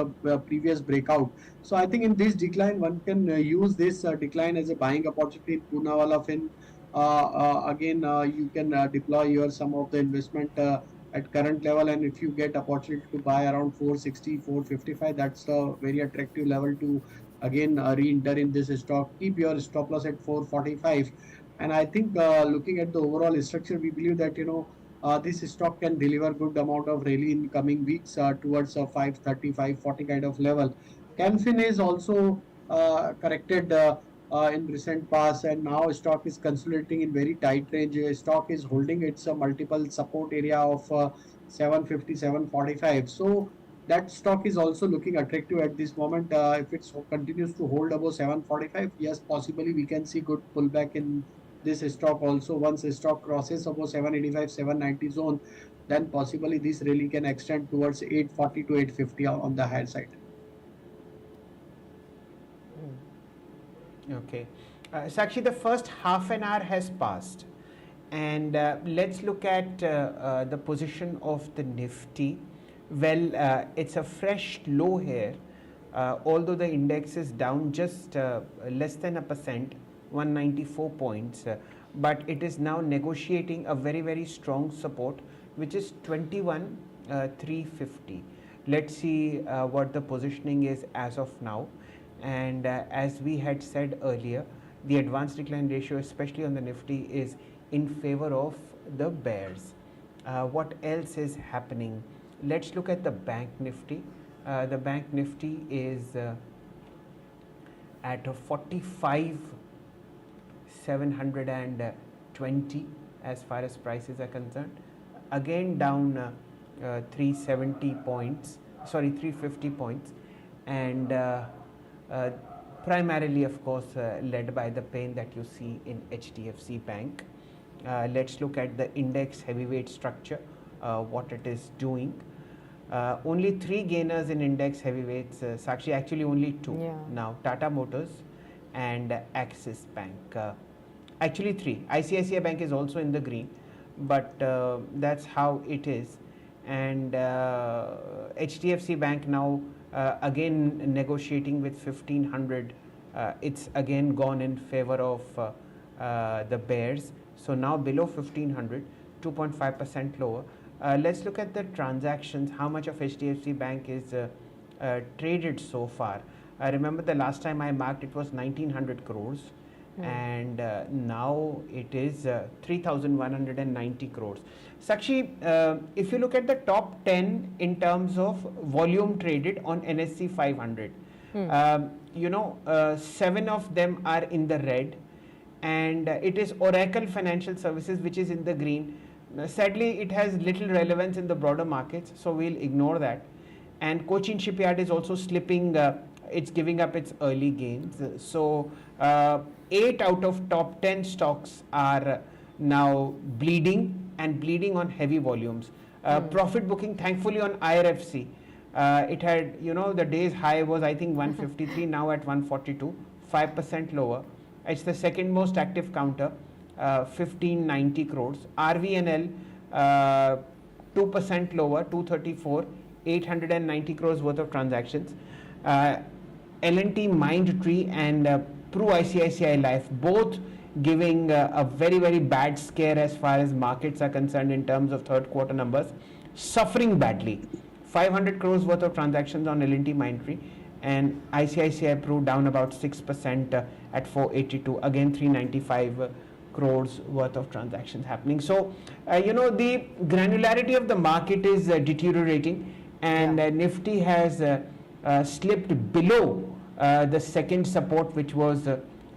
[SPEAKER 6] previous breakout. So I think in this decline, one can use this decline as a buying opportunity in Poonawalla Fin. Again, you can deploy your some of the investment at current level, and if you get opportunity to buy around 460, 455, that's a very attractive level to again re-enter in this stock. Keep your stop loss at 445, and I think looking at the overall structure, we believe that this stock can deliver good amount of rally in coming weeks towards a 530, 540 kind of level. Canfin is also corrected in recent past, and now stock is consolidating in very tight range. Stock is holding its multiple support area of 750, 745. So that stock is also looking attractive at this moment. If it continues to hold above 745, yes, possibly we can see good pullback in this stock also. Once the stock crosses above 785, 790 zone, then possibly this really can extend towards 840 to 850 on the higher side.
[SPEAKER 3] Okay. Sakshi, the first half an hour has passed, and let's look at the position of the Nifty. Well, it's a fresh low here, although the index is down just less than 1%, 194 points, but it is now negotiating a very, very strong support, which is 21,350. Let's see what the positioning is as of now. And as we had said earlier, the advanced decline ratio, especially on the Nifty, is in favor of the bears. What else is happening? Let's look at the Bank Nifty. The Bank Nifty is at 45,720 as far as prices are concerned. Again down 370 points, sorry, 350 points, and primarily, of course, led by the pain that you see in HDFC Bank. Let's look at the index heavyweight structure, what it is doing. Only three gainers in index heavyweights, Sakshi, actually only two now, Tata Motors and Axis Bank. Actually three. ICICI Bank is also in the green, but that's how it is. And HDFC Bank now again negotiating with 1500. It's again gone in favor of the bears. So now below 1500, 2.5% lower. Let's look at the transactions, how much of HDFC Bank is traded so far. I remember the last time I marked it was 1900 crores, and now it is 3190 crores. Sakshi, if you look at the top 10 in terms of volume traded on NSE 500, 7 of them are in the red, and it is Oracle Financial Services which is in the green. Sadly, it has little relevance in the broader markets, so we'll ignore that. And Cochin Shipyard is also slipping, it's giving up its early gains. So 8 out of top 10 stocks are now bleeding, and bleeding on heavy volumes. Profit booking, thankfully, on IRFC. It had, the day's high was, I think, 153, now at 142, 5% lower. It's the second most active counter. 1590 crores. RVNL 2% lower, 234, 890 crores worth of transactions. L&T Mindtree and Pru ICICI Life both giving a very, very bad scare as far as markets are concerned in terms of third quarter numbers, suffering badly. 500 crores worth of transactions on L&T Mindtree, and ICICI Pru down about 6% at 482, again 395 crores worth of transactions happening. So, the granularity of the market is deteriorating, and Nifty has slipped below the second support, which was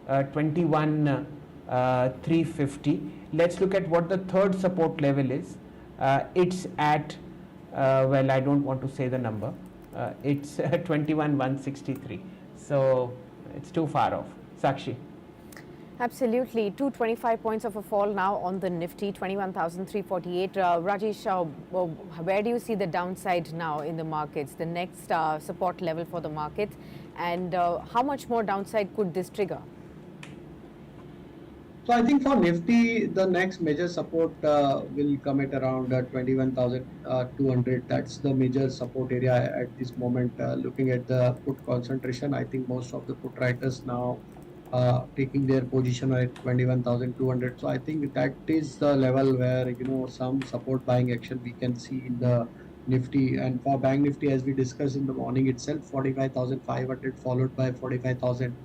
[SPEAKER 3] 21,350. Let's look at what the third support level is. It's at, well, I don't want to say the number. It's 21,163. So it's too far off. Sakshi.
[SPEAKER 2] Absolutely. 225 points of a fall now on the Nifty, 21,348. Rajesh, where do you see the downside now in the markets, the next support level for the market, and how much more downside could this trigger?
[SPEAKER 6] So I think for Nifty, the next major support will come at around 21,200. That's the major support area at this moment. Looking at the put concentration, I think most of the put writers now taking their position at 21,200. So I think that is the level where some support buying action we can see in the Nifty. And for Bank Nifty, as we discussed in the morning itself, 45,500 followed by 45,000.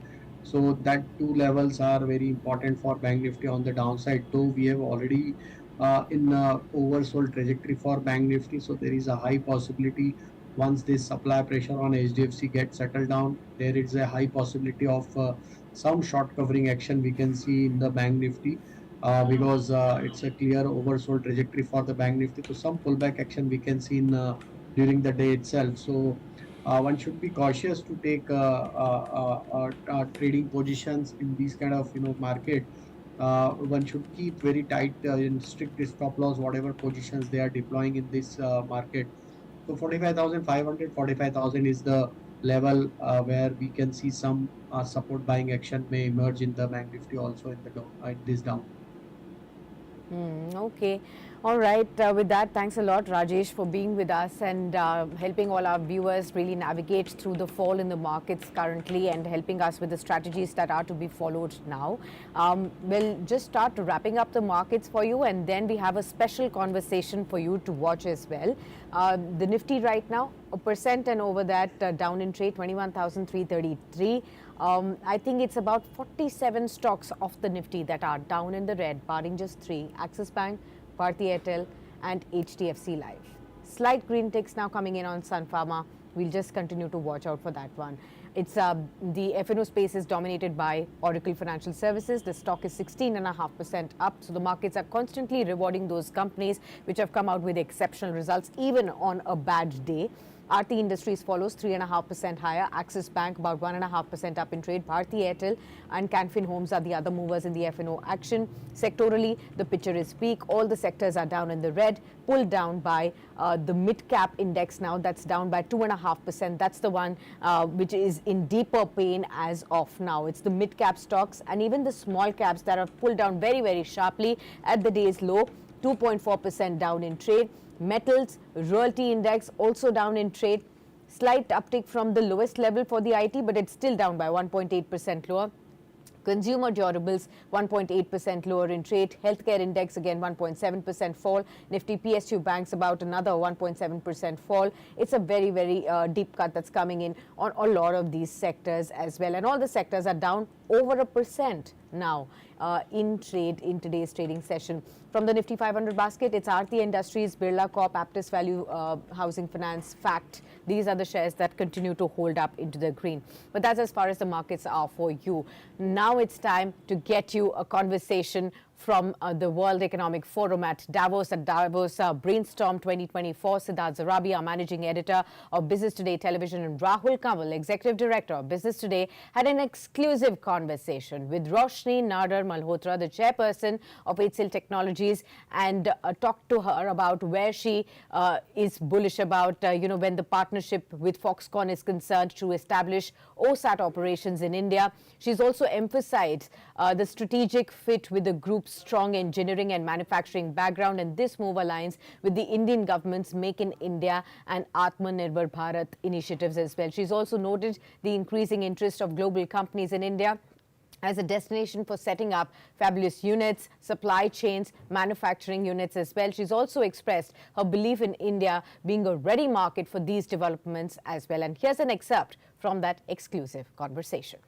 [SPEAKER 6] So that two levels are very important for Bank Nifty on the downside, though we have already in oversold trajectory for Bank Nifty. So there is a high possibility once this supply pressure on HDFC gets settled down, there is a high possibility of some short covering action we can see in the Bank Nifty because it's a clear oversold trajectory for the Bank Nifty. So some pullback action we can see in during the day itself. So one should be cautious to take trading positions in these kind of market. One should keep very tight in strict stop loss whatever positions they are deploying in this market. So 45,500, 45,000 is the level where we can see some support buying action may emerge in the Bank Nifty also in the this down.
[SPEAKER 2] Okay. All right. With that, thanks a lot, Rajesh, for being with us and helping all our viewers really navigate through the fall in the markets currently and helping us with the strategies that are to be followed now. We'll just start wrapping up the markets for you, and then we have a special conversation for you to watch as well. The Nifty right now, 1% and over that, down in trade, 21,333. I think it's about 47 stocks of the Nifty that are down in the red, barring just 3, Axis Bank, Bharti Airtel and HDFC Life. Slight green ticks now coming in on Sun Pharma. We'll just continue to watch out for that one. It's the F&O space is dominated by Oracle Financial Services. The stock is 16.5% up. So the markets are constantly rewarding those companies which have come out with exceptional results even on a bad day. Aarti Industries follows 3.5% higher. Axis Bank about 1.5% up in trade. Bharti Airtel and Canfin Homes are the other movers in the F&O action. Sectorally, the picture is weak. All the sectors are down in the red, pulled down by the mid-cap index now. That's down by 2.5%. That's the one which is in deeper pain as of now. It's the mid-cap stocks and even the small caps that have pulled down very, very sharply at the day's low, 2.4% down in trade. Metals, Realty Index also down in trade. Slight uptick from the lowest level for the IT, but it's still down by 1.8% lower. Consumer durables 1.8% lower in trade. Healthcare index again 1.7% fall. Nifty PSU banks about another 1.7% fall. It's a very, very deep cut that's coming in on a lot of these sectors as well. And all the sectors are down over 1% now in trade in today's trading session. From the Nifty 500 basket, it's Aarti Industries, Birla Corp, Aptus Value, Housing Finance, Fact. These are the shares that continue to hold up into the green. But that's as far as the markets are for you. Now it's time to get you a conversation from the World Economic Forum at Davos. Brainstorm 2024. Siddharth Zarabi, our managing editor of Business Today Television, and Rahul Kanwal, executive director of Business Today, had an exclusive conversation with Roshni Nadar Malhotra, the chairperson of HCL Technologies, and talked to her about where she is bullish about, when the partnership with Foxconn is concerned to establish OSAT operations in India. She's also emphasized the strategic fit with the group's strong engineering and manufacturing background, and this move aligns with the Indian government's Make in India and Atmanirbhar Bharat initiatives as well. She's also noted the increasing interest of global companies in India as a destination for setting up fabulous units, supply chains, manufacturing units as well. She's also expressed her belief in India being a ready market for these developments as well. And here's an excerpt from that exclusive conversation.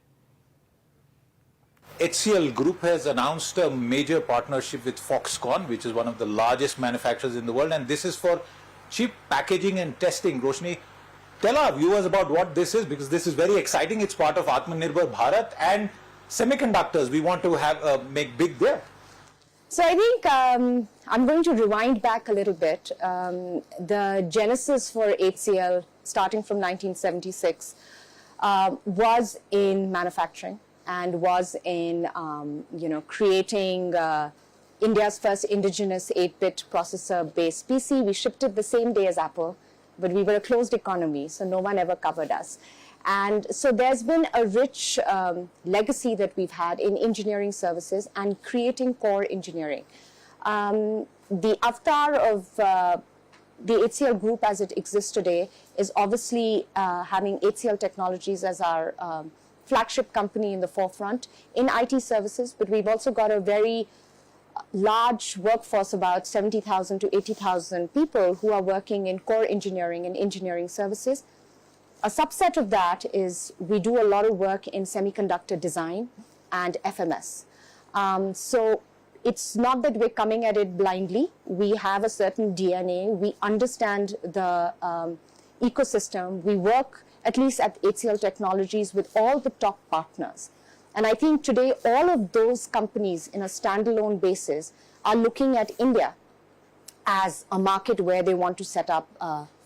[SPEAKER 7] HCL Group has announced a major partnership with Foxconn, which is one of the largest manufacturers in the world, and this is for chip packaging and testing. Roshni, tell our viewers about what this is, because this is very exciting. It's part of Atmanirbhar Bharat and semiconductors. We want to have make big there.
[SPEAKER 9] So I think I'm going to rewind back a little bit. The genesis for HCL, starting from 1976, was in manufacturing and was in creating India's first indigenous 8-bit processor-based PC. We shipped it the same day as Apple, but we were a closed economy, so no one ever covered us. And so there's been a rich legacy that we've had in engineering services and creating core engineering. The avatar of the HCL Group as it exists today is obviously having HCL Technologies as our flagship company in the forefront in IT services, but we've also got a very large workforce, about 70,000 to 80,000 people who are working in core engineering and engineering services. A subset of that is we do a lot of work in semiconductor design and FMS. So it's not that we're coming at it blindly. We have a certain DNA. We understand the ecosystem. We work, at least at HCL Technologies, with all the top partners. And I think today all of those companies in a standalone basis are looking at India as a market where they want to set up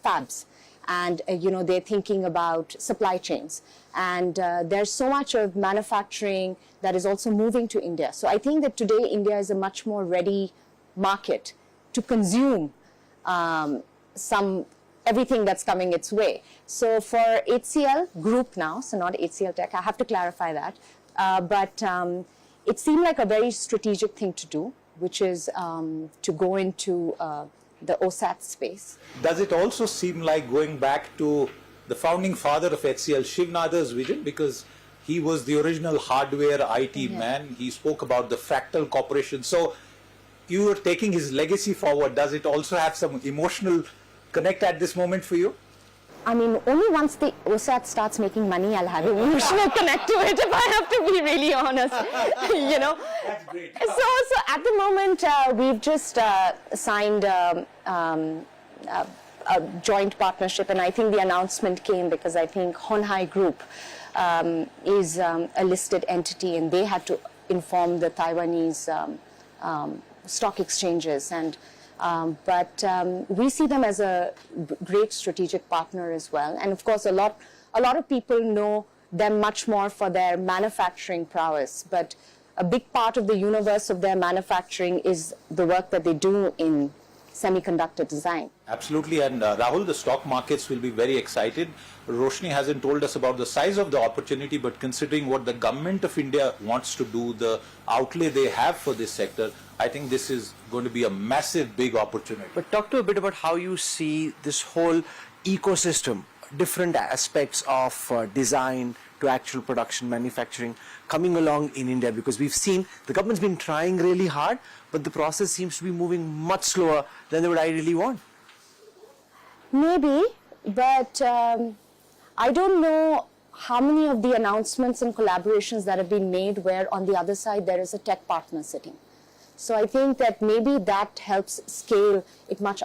[SPEAKER 9] fabs. And they're thinking about supply chains, and there's so much of manufacturing that is also moving to India. So I think that today India is a much more ready market to consume everything that's coming its way. So for HCL Group now, so not HCL Tech, I have to clarify that, but it seemed like a very strategic thing to do, which is to go into the OSAT space.
[SPEAKER 7] Does it also seem like going back to the founding father of HCL, Shiv Nadar's vision? Because he was the original hardware IT man. He spoke about the fractal corporation. So you are taking his legacy forward. Does it also have some emotional connect at this moment for you?
[SPEAKER 9] I mean, only once the OSAT starts making money, I'll have an emotional connect to it, if I have to be really honest, That's great. So at the moment, we've just signed a joint partnership, and I think the announcement came because I think Honhai Group is a listed entity, and they had to inform the Taiwanese stock exchanges. And but we see them as a great strategic partner as well. And of course, a lot of people know them much more for their manufacturing prowess. But a big part of the universe of their manufacturing is the work that they do in semiconductor design.
[SPEAKER 7] Absolutely. And Rahul, the stock markets will be very excited. Roshni hasn't told us about the size of the opportunity, but considering what the government of India wants to do, the outlay they have for this sector, I think this is going to be a massive, big opportunity.
[SPEAKER 10] But talk to a bit about how you see this whole ecosystem, different aspects of design to actual production, manufacturing coming along in India, because we've seen the government's been trying really hard, but the process seems to be moving much slower than they would ideally want.
[SPEAKER 9] Maybe, but I don't know how many of the announcements and collaborations that have been made where on the other side there is a tech partner sitting. So I think that maybe that helps scale it much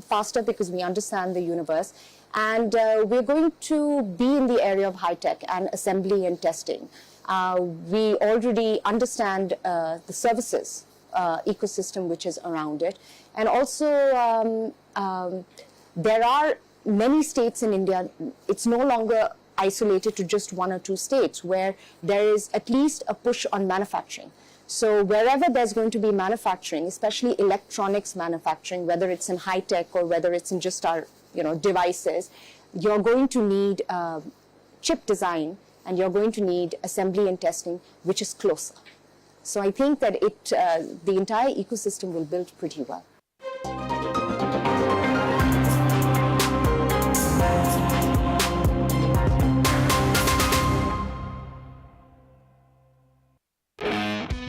[SPEAKER 9] faster because we understand the universe. And we're going to be in the area of high tech and assembly and testing. We already understand the services ecosystem which is around it. And also there are many states in India, it's no longer isolated to just one or two states where there is at least a push on manufacturing. So wherever there's going to be manufacturing, especially electronics manufacturing, whether it's in high tech or whether it's in just our devices, you're going to need chip design and you're going to need assembly and testing, which is closer. So I think that the entire ecosystem will build pretty well.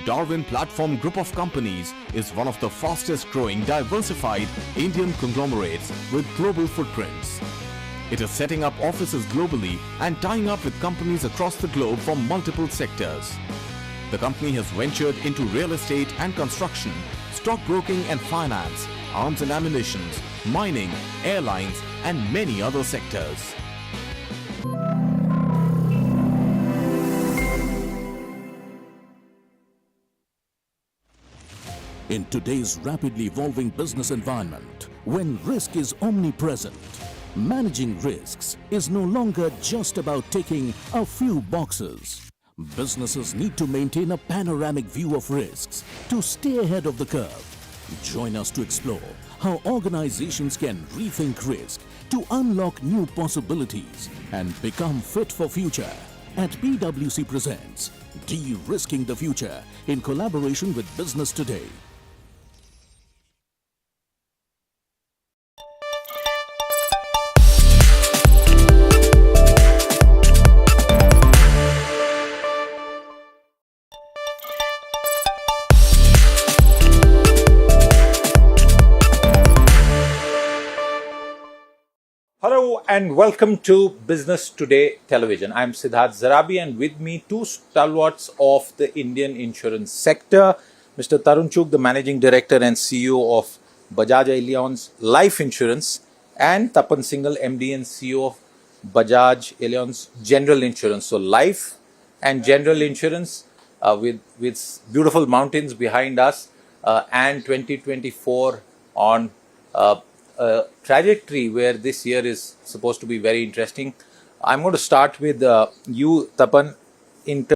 [SPEAKER 1] Darwin Platform Group of Companies is one of the fastest growing diversified Indian conglomerates with global footprints. It is setting up offices globally and tying up with companies across the globe from multiple sectors. The company has ventured into real estate and construction, stockbroking and finance, arms and ammunition, mining, airlines, and many other sectors.
[SPEAKER 5] In today's rapidly evolving business environment, when risk is omnipresent, managing risks is no longer just about ticking a few boxes. Businesses need to maintain a panoramic view of risks to stay ahead of the curve. Join us to explore how organizations can rethink risk to unlock new possibilities and become fit for future. At PwC presents De-Risking the Future in collaboration with Business Today.
[SPEAKER 7] Hello and welcome to Business Today Television. I'm Siddharth Zarabi and with me two stalwarts of the Indian insurance sector, Mr. Tarun Chugh, the Managing Director and CEO of Bajaj Allianz Life Insurance, and Tapan Singhal, MD and CEO of Bajaj Allianz General Insurance. So life and general insurance with beautiful mountains behind us and 2024 on a trajectory where this year is supposed to be very interesting. I'm going to start with you, Tapan, in